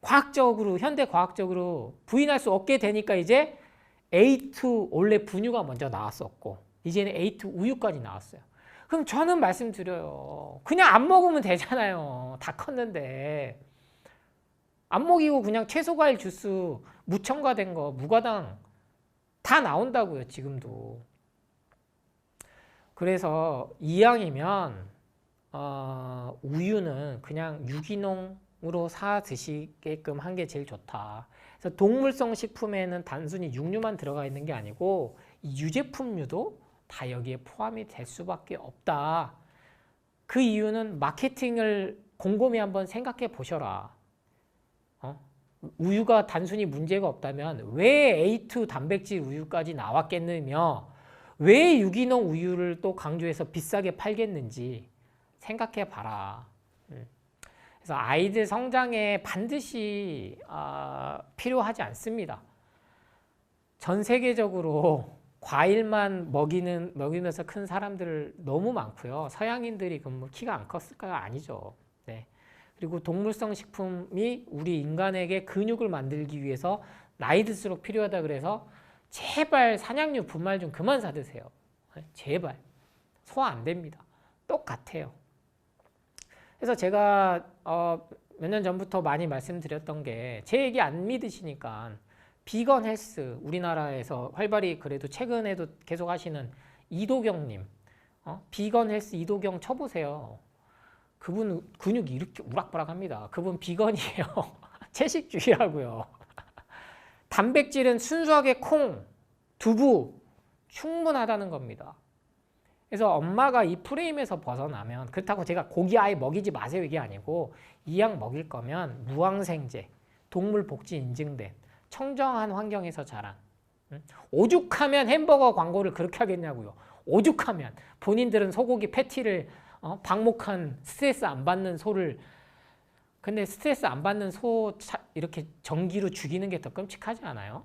과학적으로 현대 과학적으로 부인할 수 없게 되니까 이제 A2 원래 분유가 먼저 나왔었고 이제는 A2 우유까지 나왔어요. 그럼 저는 말씀드려요. 그냥 안 먹으면 되잖아요. 다 컸는데. 안 먹이고 그냥 채소과일 주스 무첨가된 거 무과당 다 나온다고요. 지금도. 그래서 이왕이면 우유는 그냥 유기농으로 사 드시게끔 한 게 제일 좋다. 그래서 동물성 식품에는 단순히 육류만 들어가 있는 게 아니고 유제품류도 다 여기에 포함이 될 수밖에 없다. 그 이유는 마케팅을 곰곰이 한번 생각해 보셔라. 우유가 단순히 문제가 없다면 왜 A2 단백질 우유까지 나왔겠느며 왜 유기농 우유를 또 강조해서 비싸게 팔겠는지 생각해 봐라. 그래서 아이들 성장에 반드시 필요하지 않습니다. 전 세계적으로 과일만 먹이면서 큰 사람들 너무 많고요. 서양인들이 그럼 키가 안 컸을까요? 아니죠. 네. 그리고 동물성 식품이 우리 인간에게 근육을 만들기 위해서 나이 들수록 필요하다 그래서 제발 산양류 분말 좀 그만 사 드세요. 제발. 소화 안 됩니다. 똑같아요. 그래서 제가 몇 년 전부터 많이 말씀드렸던 게 제 얘기 안 믿으시니까 비건 헬스 우리나라에서 활발히 그래도 최근에도 계속 하시는 이도경님 비건 헬스 이도경 쳐보세요. 그분 근육이 이렇게 우락부락합니다. 그분 비건이에요. 채식주의라고요. 단백질은 순수하게 콩, 두부 충분하다는 겁니다. 그래서 엄마가 이 프레임에서 벗어나면 그렇다고 제가 고기 아예 먹이지 마세요 이게 아니고 이 약 먹일 거면 무항생제, 동물 복지 인증된 청정한 환경에서 자란 오죽하면 햄버거 광고를 그렇게 하겠냐고요. 오죽하면 본인들은 소고기 패티를 방목한 스트레스 안 받는 소를 근데 스트레스 안 받는 소 이렇게 전기로 죽이는 게 더 끔찍하지 않아요?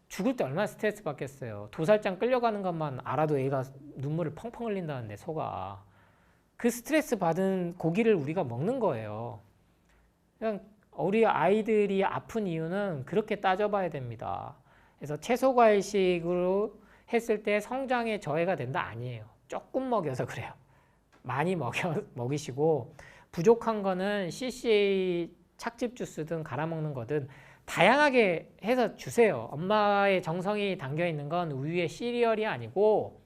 죽을 때 얼마나 스트레스 받겠어요. 도살장 끌려가는 것만 알아도 애가 눈물을 펑펑 흘린다는데 소가 그 스트레스 받은 고기를 우리가 먹는 거예요. 그냥 우리 아이들이 아픈 이유는 그렇게 따져봐야 됩니다. 그래서 채소 과일식으로 했을 때 성장에 저해가 된다 아니에요. 조금 먹여서 그래요. 많이 먹이시고 부족한 거는 CCA 착즙 주스든 갈아 먹는 거든 다양하게 해서 주세요. 엄마의 정성이 담겨 있는 건 우유에 시리얼이 아니고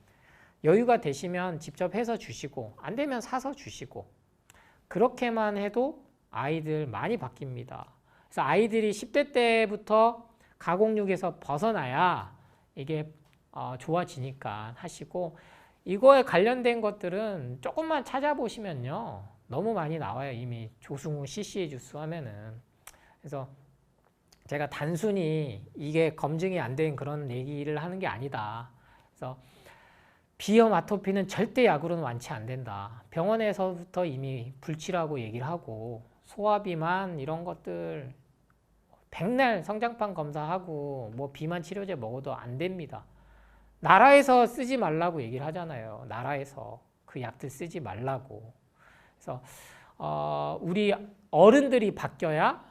여유가 되시면 직접 해서 주시고 안 되면 사서 주시고 그렇게만 해도 아이들 많이 바뀝니다. 그래서 아이들이 10대 때부터 가공육에서 벗어나야 이게 좋아지니까 하시고 이거에 관련된 것들은 조금만 찾아보시면요. 너무 많이 나와요. 이미 조승우 CCA 주스 하면은. 그래서 제가 단순히 이게 검증이 안 된 그런 얘기를 하는 게 아니다. 그래서 비염 아토피는 절대 약으로는 완치 안 된다. 병원에서부터 이미 불치라고 얘기를 하고 소화비만 이런 것들 백날 성장판 검사하고 뭐 비만 치료제 먹어도 안 됩니다. 나라에서 쓰지 말라고 얘기를 하잖아요. 나라에서 그 약들 쓰지 말라고. 그래서 우리 어른들이 바뀌어야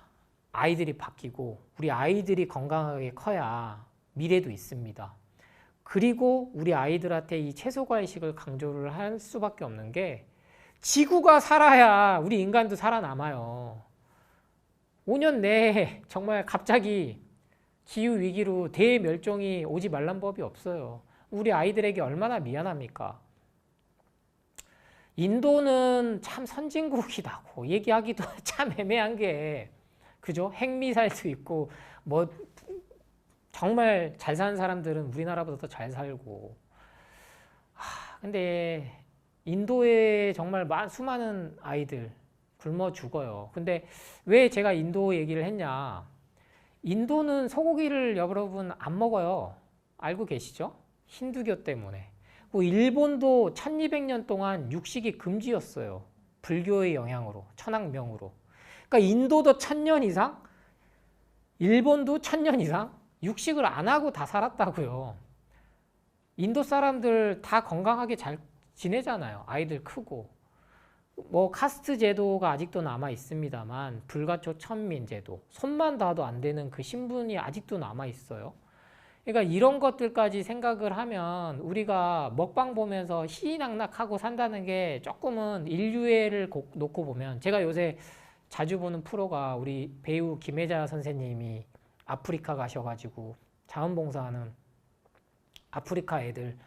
아이들이 바뀌고 우리 아이들이 건강하게 커야 미래도 있습니다. 그리고 우리 아이들한테 이 채소과일식을 강조를 할 수밖에 없는 게 지구가 살아야 우리 인간도 살아남아요. 5년 내에 정말 갑자기 기후위기로 대멸종이 오지 말란 법이 없어요. 우리 아이들에게 얼마나 미안합니까? 인도는 참 선진국이라고 얘기하기도 참 애매한 게 그죠? 핵미사일도 있고 뭐 정말 잘 사는 사람들은 우리나라보다 더 잘 살고 근데 인도에 정말 수많은 아이들 굶어 죽어요. 근데 왜 제가 인도 얘기를 했냐? 인도는 소고기를 여러분 안 먹어요. 알고 계시죠? 힌두교 때문에. 일본도 1200년 동안 육식이 금지였어요. 불교의 영향으로, 천황명으로. 그러니까 인도도 1000년 이상, 일본도 1000년 이상 육식을 안 하고 다 살았다고요. 인도 사람들 다 건강하게 잘 지내잖아요. 아이들 크고. 뭐 카스트 제도가 아직도 남아 있습니다만 불가초 천민 제도, 손만 닿아도 안 되는 그 신분이 아직도 남아 있어요. 그러니까 이런 것들까지 생각을 하면 우리가 먹방 보면서 희희낙낙하고 산다는 게 조금은 인류애를 놓고 보면 제가 요새 자주 보는 프로가 우리 배우 김혜자 선생님이 아프리카 가셔가지고 자원봉사하는 아프리카 애들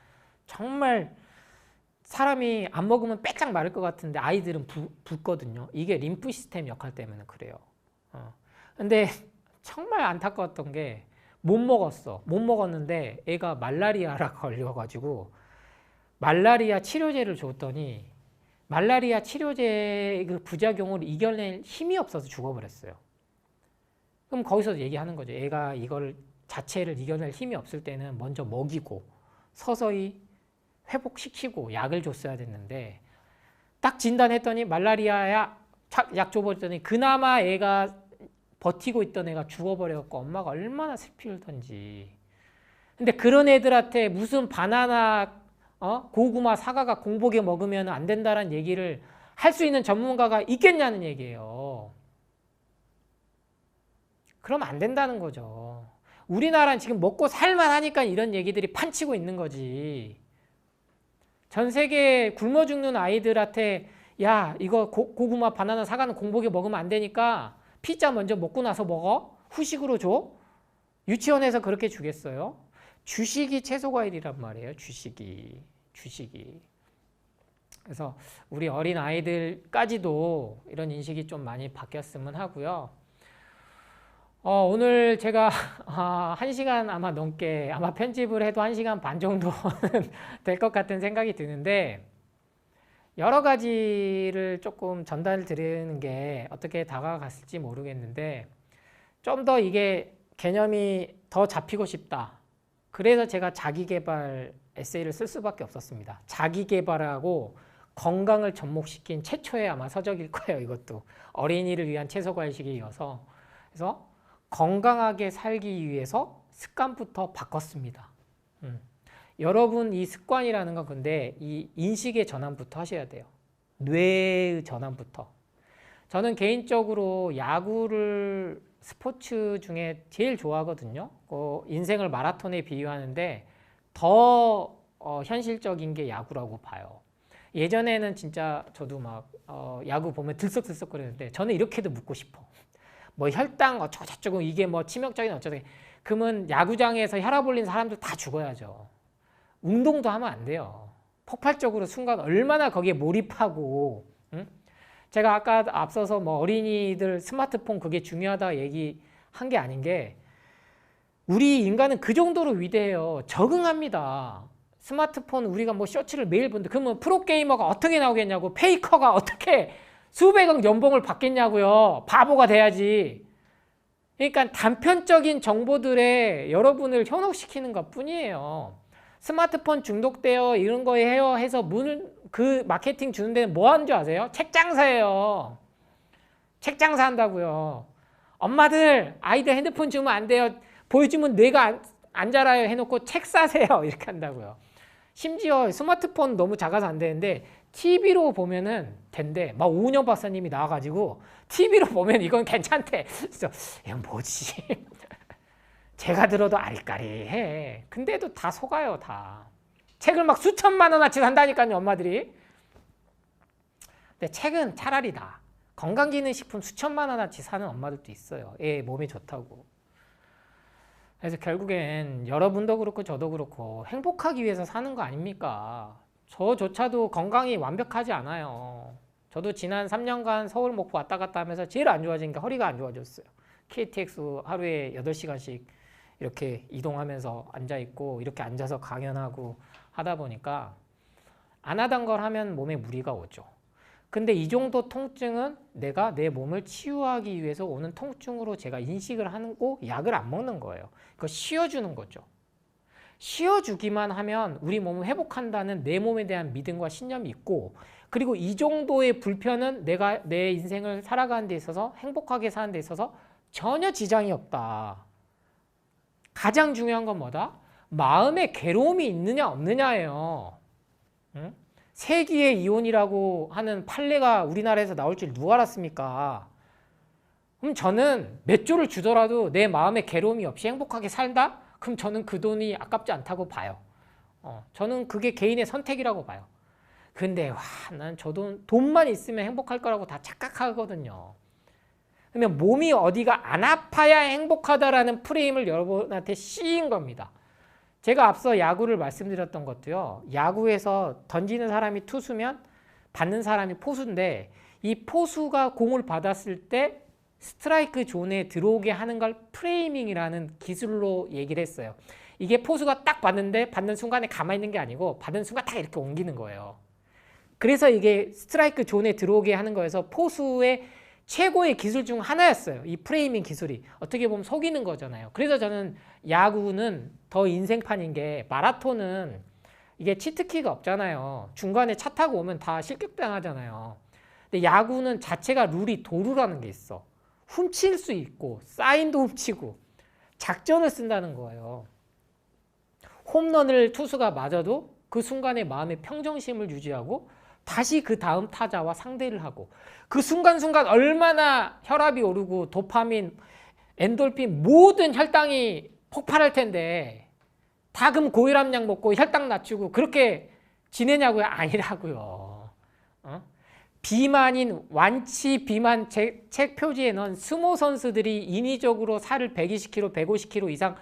정말 사람이 안 먹으면 빼짝 마를 것 같은데 아이들은 붓거든요. 이게 림프 시스템 역할 때문에 그래요. 근데 정말 안타까웠던 게 못 먹었는데 애가 말라리아라 걸려가지고 말라리아 치료제를 줬더니 말라리아 치료제 그 부작용을 이겨낼 힘이 없어서 죽어버렸어요. 그럼 거기서 얘기하는 거죠. 애가 이걸 자체를 이겨낼 힘이 없을 때는 먼저 먹이고 서서히 회복시키고 약을 줬어야 됐는데 딱 진단했더니 말라리아야 약 줘버렸더니 그나마 애가 버티고 있던 애가 죽어버려갖고 엄마가 얼마나 슬피 울던지. 근데 그런 애들한테 무슨 바나나, 고구마, 사과가 공복에 먹으면 안 된다는 얘기를 할 수 있는 전문가가 있겠냐는 얘기예요. 그러면 안 된다는 거죠. 우리나라는 지금 먹고 살만 하니까 이런 얘기들이 판치고 있는 거지. 전 세계 굶어 죽는 아이들한테 야 이거 고구마 바나나 사과는 공복에 먹으면 안 되니까 피자 먼저 먹고 나서 먹어? 후식으로 줘? 유치원에서 그렇게 주겠어요? 주식이 채소과일이란 말이에요. 주식이. 그래서 우리 어린 아이들까지도 이런 인식이 좀 많이 바뀌었으면 하고요. 오늘 제가 1시간 아마 넘게 아마 편집을 해도 1시간 반 정도는 될 것 같은 생각이 드는데 여러 가지를 조금 전달 드리는 게 어떻게 다가갔을지 모르겠는데 좀 더 이게 개념이 더 잡히고 싶다. 그래서 제가 자기계발 에세이를 쓸 수밖에 없었습니다. 자기계발하고 건강을 접목시킨 최초의 아마 서적일 거예요. 이것도 어린이를 위한 채소과일식에 이어서. 그래서 건강하게 살기 위해서 습관부터 바꿨습니다. 여러분 이 습관이라는 건 근데 이 인식의 전환부터 하셔야 돼요. 뇌의 전환부터. 저는 개인적으로 야구를 스포츠 중에 제일 좋아하거든요. 인생을 마라톤에 비유하는데 더 현실적인 게 야구라고 봐요. 예전에는 진짜 저도 막 야구 보면 들썩들썩 거리는데 저는 이렇게도 묻고 싶어. 뭐 혈당 어쩌고 저쩌고 이게 뭐 치명적인 어쩌고 그러면 야구장에서 혈압 올린 사람들 다 죽어야죠. 운동도 하면 안 돼요. 폭발적으로 순간 얼마나 거기에 몰입하고 제가 아까 앞서서 뭐 어린이들 스마트폰 그게 중요하다 얘기한 게 아닌 게 우리 인간은 그 정도로 위대해요. 적응합니다. 스마트폰 우리가 뭐 쇼츠를 매일 보는데 그러면 프로게이머가 어떻게 나오겠냐고 페이커가 어떻게 수백억 연봉을 받겠냐고요. 바보가 돼야지. 그러니까 단편적인 정보들에 여러분을 현혹시키는 것 뿐이에요. 스마트폰 중독되어 이런 거 해요 해서 그 마케팅 주는 데는 뭐 하는 줄 아세요? 책 장사예요. 책 장사한다고요. 엄마들 아이들 핸드폰 주면 안 돼요. 보여주면 뇌가 안 자라요 해놓고 책 사세요. 이렇게 한다고요. 심지어 스마트폰 너무 작아서 안 되는데 TV로 보면은 된대. 막 오은영 박사님이 나와가지고 TV로 보면 이건 괜찮대. 그래서 이건 뭐지? 제가 들어도 아리까리해. 근데도 다 속아요, 다. 책을 막 수천만 원어치 산다니까요, 엄마들이. 근데 책은 차라리 나. 건강기능식품 수천만 원어치 사는 엄마들도 있어요. 애 몸에 좋다고. 그래서 결국엔 여러분도 그렇고 저도 그렇고 행복하기 위해서 사는 거 아닙니까? 저조차도 건강이 완벽하지 않아요. 저도 지난 3년간 서울 목포 왔다 갔다 하면서 제일 안 좋아진 게 허리가 안 좋아졌어요. KTX 하루에 8시간씩 이렇게 이동하면서 앉아있고 이렇게 앉아서 강연하고 하다 보니까 안 하던 걸 하면 몸에 무리가 오죠. 근데 이 정도 통증은 내가 내 몸을 치유하기 위해서 오는 통증으로 제가 인식을 하고 약을 안 먹는 거예요. 그거 쉬어주는 거죠. 쉬어주기만 하면 우리 몸을 회복한다는 내 몸에 대한 믿음과 신념이 있고, 그리고 이 정도의 불편은 내가 내 인생을 살아가는 데 있어서 행복하게 사는 데 있어서 전혀 지장이 없다. 가장 중요한 건 뭐다? 마음에 괴로움이 있느냐 없느냐예요. 응? 세기의 이혼이라고 하는 판례가 우리나라에서 나올 줄 누가 알았습니까? 그럼 저는 몇 조를 주더라도 내 마음에 괴로움이 없이 행복하게 살다? 그럼 저는 그 돈이 아깝지 않다고 봐요. 저는 그게 개인의 선택이라고 봐요. 근데 난 저 돈만 있으면 행복할 거라고 다 착각하거든요. 그러면 몸이 어디가 안 아파야 행복하다라는 프레임을 여러분한테 씌인 겁니다. 제가 앞서 야구를 말씀드렸던 것도요. 야구에서 던지는 사람이 투수면 받는 사람이 포수인데, 이 포수가 공을 받았을 때 스트라이크 존에 들어오게 하는 걸 프레이밍이라는 기술로 얘기를 했어요. 이게 포수가 딱 받는데 받는 순간에 가만히 있는 게 아니고 받는 순간 딱 이렇게 옮기는 거예요. 그래서 이게 스트라이크 존에 들어오게 하는 거여서 포수의 최고의 기술 중 하나였어요. 이 프레이밍 기술이. 어떻게 보면 속이는 거잖아요. 그래서 저는 야구는 더 인생판인 게, 마라톤은 이게 치트키가 없잖아요. 중간에 차 타고 오면 다 실격당하잖아요. 근데 야구는 자체가 룰이 도루라는 게 있어. 훔칠 수 있고 사인도 훔치고 작전을 쓴다는 거예요. 홈런을 투수가 맞아도 그 순간에 마음의 평정심을 유지하고 다시 그 다음 타자와 상대를 하고, 그 순간순간 얼마나 혈압이 오르고 도파민, 엔돌핀 모든 혈당이 폭발할 텐데 다 그럼 고혈압약 먹고 혈당 낮추고 그렇게 지내냐고요? 아니라고요. 비만인 완치 비만 책 표지에 넣은 스모 선수들이 인위적으로 살을 120kg, 150kg 이상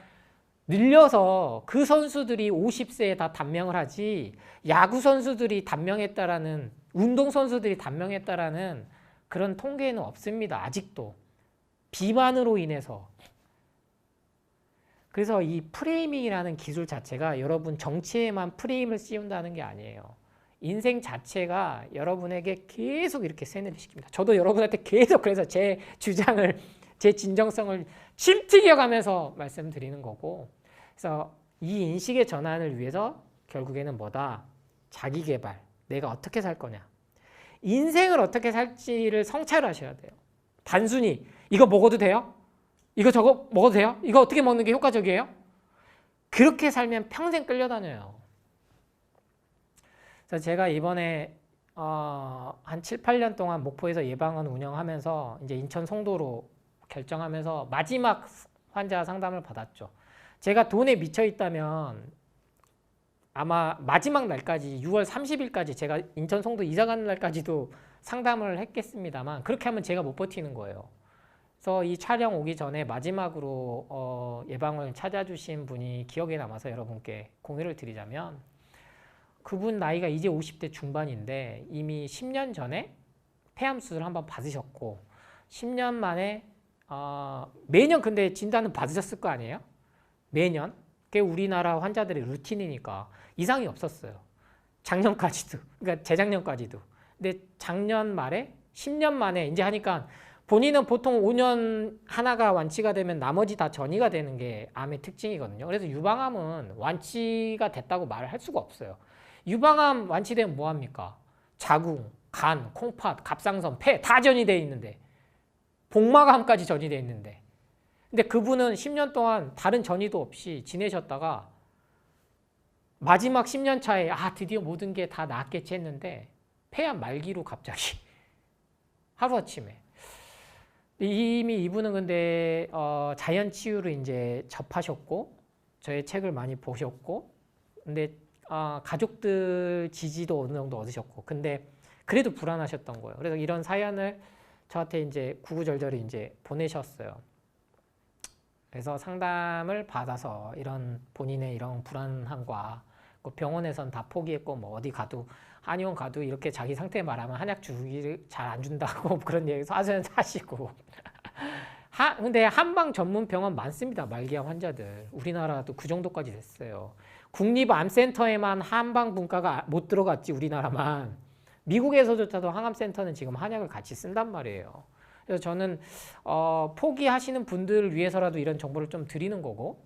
늘려서 그 선수들이 50세에 다 단명을 하지, 야구 선수들이 단명했다라는, 운동 선수들이 단명했다라는 그런 통계는 없습니다. 아직도. 비만으로 인해서. 그래서 이 프레이밍이라는 기술 자체가 여러분 정치에만 프레임을 씌운다는 게 아니에요. 인생 자체가 여러분에게 계속 이렇게 세뇌를 시킵니다. 저도 여러분한테 계속 그래서 제 주장을, 제 진정성을 침튀겨가면서 말씀드리는 거고, 그래서 이 인식의 전환을 위해서 결국에는 뭐다? 자기개발. 내가 어떻게 살 거냐. 인생을 어떻게 살지를 성찰하셔야 돼요. 단순히 이거 먹어도 돼요? 이거 저거 먹어도 돼요? 이거 어떻게 먹는 게 효과적이에요? 그렇게 살면 평생 끌려다녀요. 그래서 제가 이번에 한 7, 8년 동안 목포에서 예방원 운영하면서 이제 인천 송도로 결정하면서 마지막 환자 상담을 받았죠. 제가 돈에 미쳐 있다면 아마 마지막 날까지 6월 30일까지 제가 인천 송도 이사 가는 날까지도 상담을 했겠습니다만, 그렇게 하면 제가 못 버티는 거예요. 그래서 이 촬영 오기 전에 마지막으로 예방을 찾아주신 분이 기억에 남아서 여러분께 공유를 드리자면, 그분 나이가 이제 50대 중반인데 이미 10년 전에 폐암 수술을 한번 받으셨고 10년 만에 매년 근데 진단은 받으셨을 거 아니에요? 매년. 그게 우리나라 환자들의 루틴이니까 이상이 없었어요. 작년까지도. 그러니까 재작년까지도. 근데 작년 말에 10년 만에 이제 하니까, 본인은 보통 5년 하나가 완치가 되면 나머지 다 전이가 되는 게 암의 특징이거든요. 그래서 유방암은 완치가 됐다고 말을 할 수가 없어요. 유방암 완치되면 뭐합니까? 자궁, 간, 콩팥, 갑상선, 폐 다 전이 돼 있는데 복마감까지 전이돼 있는데. 근데 그분은 10년 동안 다른 전이도 없이 지내셨다가 마지막 10년 차에 드디어 모든 게 다 낫겠지 했는데 폐암 말기로 갑자기 하루아침에. 이미 이분은 근데 자연치유를 이제 접하셨고 저의 책을 많이 보셨고 근데 가족들 지지도 어느 정도 얻으셨고 근데 그래도 불안하셨던 거예요. 그래서 이런 사연을 저한테 이제 구구절절히 이제 보내셨어요. 그래서 상담을 받아서 이런 본인의 이런 불안함과 병원에선 다 포기했고 뭐 어디 가도 한의원 가도 이렇게 자기 상태 말하면 한약 주기를 잘 안 준다고 그런 얘기 하시고 근데 한방 전문 병원 많습니다. 말기암 환자들. 우리나라도 그 정도까지 됐어요. 국립암센터에만 한방 분과가 못 들어갔지 우리나라만. 미국에서조차도 항암센터는 지금 한약을 같이 쓴단 말이에요. 그래서 저는 포기하시는 분들을 위해서라도 이런 정보를 좀 드리는 거고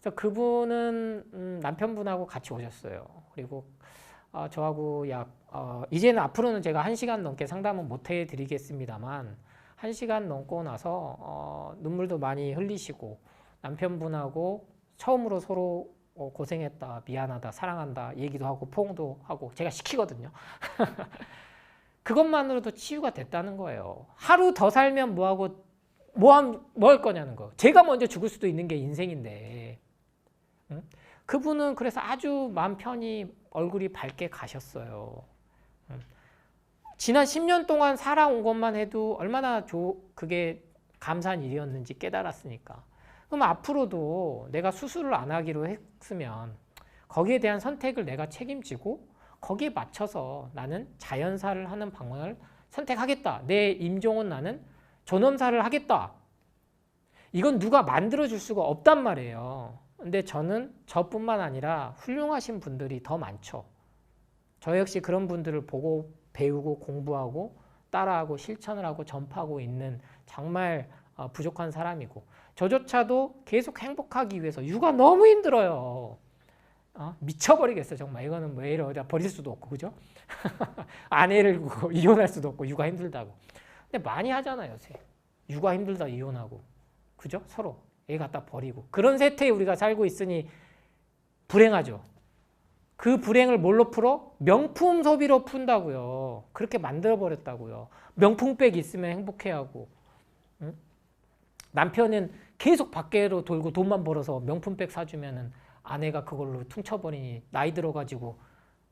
그래서 그분은 남편분하고 같이 오셨어요. 그리고 저하고 이제는 앞으로는 제가 1시간 넘게 상담은 못 해드리겠습니다만 1시간 넘고 나서 눈물도 많이 흘리시고 남편분하고 처음으로 서로 고생했다, 미안하다, 사랑한다 얘기도 하고 포옹도 하고 제가 시키거든요. 그것만으로도 치유가 됐다는 거예요. 하루 더 살면 뭐하고 뭐 할 거냐는 거. 제가 먼저 죽을 수도 있는 게 인생인데 응? 그분은 그래서 아주 마음 편히 얼굴이 밝게 가셨어요. 지난 10년 동안 살아온 것만 해도 얼마나 그게 감사한 일이었는지 깨달았으니까. 그럼 앞으로도 내가 수술을 안 하기로 했으면 거기에 대한 선택을 내가 책임지고 거기에 맞춰서 나는 자연사를 하는 방향을 선택하겠다. 내 임종은 나는 존엄사를 하겠다. 이건 누가 만들어줄 수가 없단 말이에요. 근데 저는 저뿐만 아니라 훌륭하신 분들이 더 많죠. 저 역시 그런 분들을 보고 배우고 공부하고 따라하고 실천을 하고 전파하고 있는 정말 부족한 사람이고 저조차도 계속 행복하기 위해서 육아 너무 힘들어요. 미쳐버리겠어 정말. 이거는 뭐 애를 어디다 버릴 수도 없고 그죠? 아내를 이혼할 수도 없고 육아 힘들다고. 근데 많이 하잖아요 요새. 육아 힘들다 이혼하고 그죠? 서로 애 갖다 버리고 그런 세태에 우리가 살고 있으니 불행하죠. 그 불행을 뭘로 풀어? 명품 소비로 푼다고요. 그렇게 만들어버렸다고요. 명품백 있으면 행복해하고 응? 남편은 계속 밖으로 돌고 돈만 벌어서 명품백 사주면은 아내가 그걸로 퉁쳐버리니 나이 들어가지고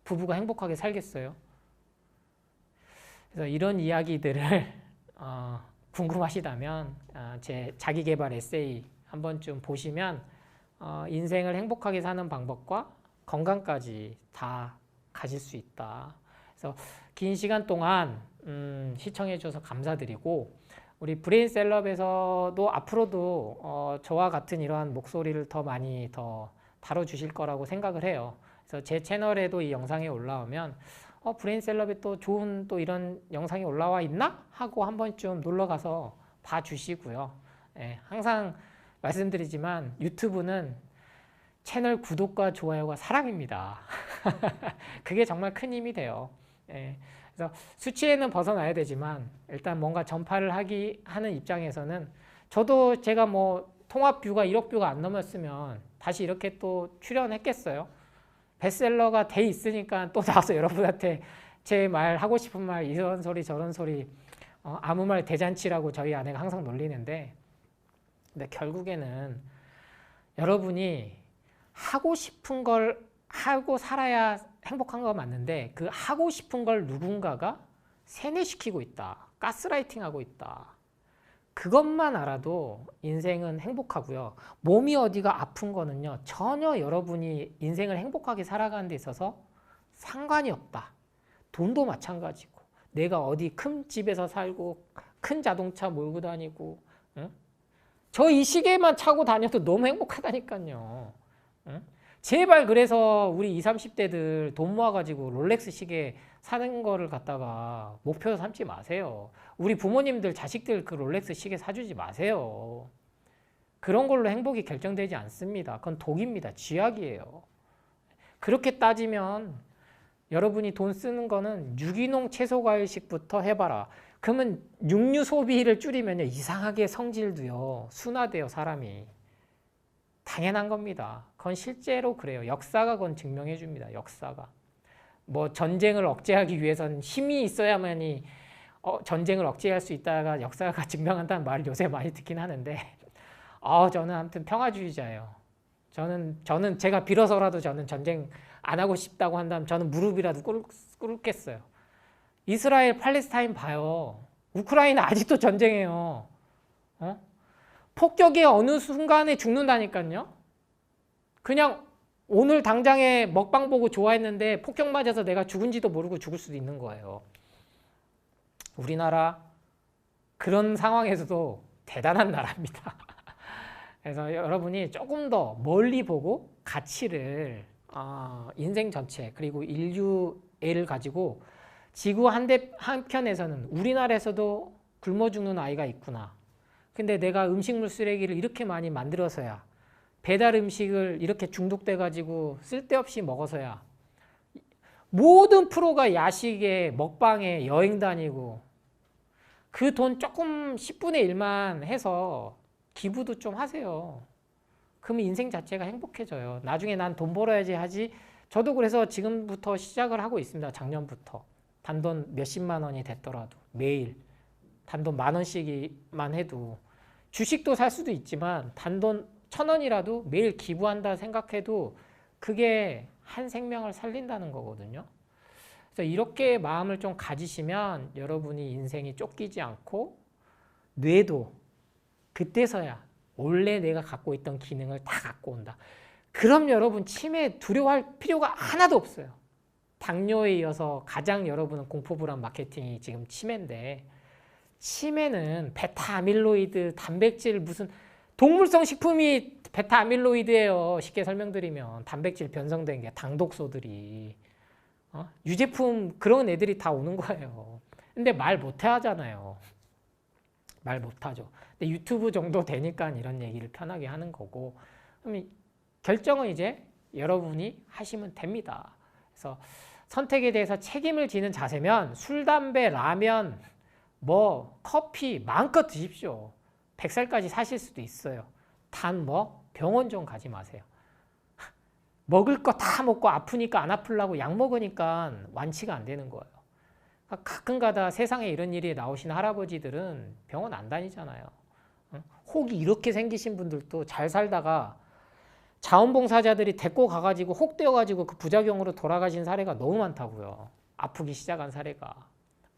부부가 행복하게 살겠어요? 그래서 이런 이야기들을 궁금하시다면 제 자기계발 에세이 한 번쯤 보시면 인생을 행복하게 사는 방법과 건강까지 다 가질 수 있다. 그래서 긴 시간 동안 시청해 주셔서 감사드리고 우리 브레인셀럽에서도 앞으로도 저와 같은 이러한 목소리를 더 많이 더 다뤄주실 거라고 생각을 해요. 그래서 제 채널에도 이 영상이 올라오면 브레인셀럽에 또 좋은 또 이런 영상이 올라와 있나? 하고 한 번쯤 놀러가서 봐주시고요. 예, 항상 말씀드리지만 유튜브는 채널 구독과 좋아요가 사랑입니다. 그게 정말 큰 힘이 돼요. 예, 그래서 수치에는 벗어나야 되지만 일단 뭔가 전파를 하는 입장에서는 저도 제가 뭐 통합 뷰가 1억 뷰가 안 넘었으면 다시 이렇게 또 출연했겠어요. 베스트셀러가 돼 있으니까 또 나와서 여러분한테 제 말 하고 싶은 말 이런 소리 저런 소리 아무 말 대잔치라고 저희 아내가 항상 놀리는데 근데 결국에는 여러분이 하고 싶은 걸 하고 살아야 행복한 거 맞는데 그 하고 싶은 걸 누군가가 세뇌시키고 있다. 가스라이팅하고 있다. 그것만 알아도 인생은 행복하고요. 몸이 어디가 아픈 거는요. 전혀 여러분이 인생을 행복하게 살아가는 데 있어서 상관이 없다. 돈도 마찬가지고 내가 어디 큰 집에서 살고 큰 자동차 몰고 다니고 응? 저 이 시계만 차고 다녀도 너무 행복하다니까요. 응? 제발 그래서 우리 20, 30대들 돈 모아가지고 롤렉스 시계 사는 거를 갖다가 목표로 삼지 마세요. 우리 부모님들 자식들 그 롤렉스 시계 사주지 마세요. 그런 걸로 행복이 결정되지 않습니다. 그건 독입니다. 쥐약이에요. 그렇게 따지면 여러분이 돈 쓰는 거는 유기농 채소과일식부터 해봐라. 그러면 육류 소비를 줄이면요, 이상하게 성질도요, 순화돼요, 사람이. 당연한 겁니다. 그건 실제로 그래요. 역사가 그건 증명해 줍니다. 역사가. 뭐 전쟁을 억제하기 위해서는 힘이 있어야만이 전쟁을 억제할 수 있다가 역사가 증명한다는 말을 요새 많이 듣긴 하는데 저는 아무튼 평화주의자예요. 저는 제가 빌어서라도 저는 전쟁 안 하고 싶다고 한다면 저는 무릎이라도 꿇겠어요. 이스라엘, 팔레스타인 봐요. 우크라이나 아직도 전쟁해요. 폭격이 어느 순간에 죽는다니까요. 그냥 오늘 당장에 먹방 보고 좋아했는데 폭격 맞아서 내가 죽은지도 모르고 죽을 수도 있는 거예요. 우리나라 그런 상황에서도 대단한 나라입니다. 그래서 여러분이 조금 더 멀리 보고 가치를 인생 전체 그리고 인류애를 가지고 지구 한편에서는 우리나라에서도 굶어 죽는 아이가 있구나. 근데 내가 음식물 쓰레기를 이렇게 많이 만들어서야 배달 음식을 이렇게 중독돼 가지고 쓸데없이 먹어서야 모든 프로가 야식에 먹방에 여행 다니고 그 돈 조금 10분의 1만 해서 기부도 좀 하세요. 그러면 인생 자체가 행복해져요. 나중에 난 돈 벌어야지 하지. 저도 그래서 지금부터 시작을 하고 있습니다. 작년부터. 단돈 몇십만 원이 됐더라도 매일 단돈 10,000원씩만 해도 주식도 살 수도 있지만 단돈 1,000원이라도 매일 기부한다 생각해도 그게 한 생명을 살린다는 거거든요. 그래서 이렇게 마음을 좀 가지시면 여러분이 인생이 쫓기지 않고 뇌도 그때서야 원래 내가 갖고 있던 기능을 다 갖고 온다. 그럼 여러분 치매 두려워할 필요가 하나도 없어요. 당뇨에 이어서 가장 여러분은 공포불안 마케팅이 지금 치매인데 치매는 베타아밀로이드, 단백질 무슨 동물성 식품이 베타아밀로이드예요. 쉽게 설명드리면 단백질 변성된 게 당독소들이 유제품 그런 애들이 다 오는 거예요. 근데 말 못해 하잖아요. 말 못하죠. 근데 유튜브 정도 되니까 이런 얘기를 편하게 하는 거고 그럼 결정은 이제 여러분이 하시면 됩니다. 그래서 선택에 대해서 책임을 지는 자세면 술, 담배, 라면, 뭐 커피 마음껏 드십시오. 100살까지 사실 수도 있어요. 단 병원 좀 가지 마세요. 먹을 거 다 먹고 아프니까 안 아프려고 약 먹으니까 완치가 안 되는 거예요. 가끔가다 세상에 이런 일이 나오신 할아버지들은 병원 안 다니잖아요. 혹이 이렇게 생기신 분들도 잘 살다가 자원봉사자들이 데리고 가가지고 혹 되어가지고 그 부작용으로 돌아가신 사례가 너무 많다고요. 아프기 시작한 사례가.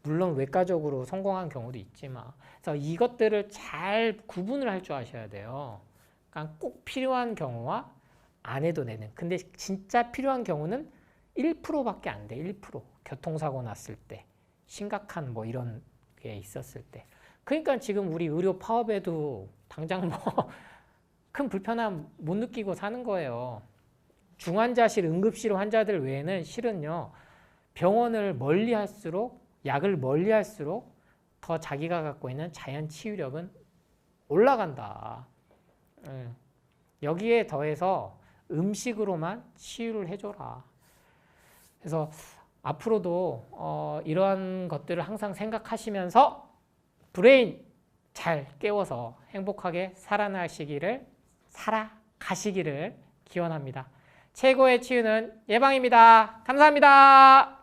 물론 외과적으로 성공한 경우도 있지만. 그래서 이것들을 잘 구분을 할 줄 아셔야 돼요. 그러니까 꼭 필요한 경우와 안 해도 되는. 근데 진짜 필요한 경우는 1%밖에 안 돼. 1%. 교통사고 났을 때. 심각한 이런 게 있었을 때. 그러니까 지금 우리 의료 파업에도 당장 큰 불편함 못 느끼고 사는 거예요. 중환자실, 응급실 환자들 외에는 실은요. 병원을 멀리 할수록 약을 멀리 할수록 더 자기가 갖고 있는 자연 치유력은 올라간다. 여기에 더해서 음식으로만 치유를 해줘라. 그래서 앞으로도 이러한 것들을 항상 생각하시면서 브레인 잘 깨워서 행복하게 살아가시기를 기원합니다. 최고의 치유는 예방입니다. 감사합니다.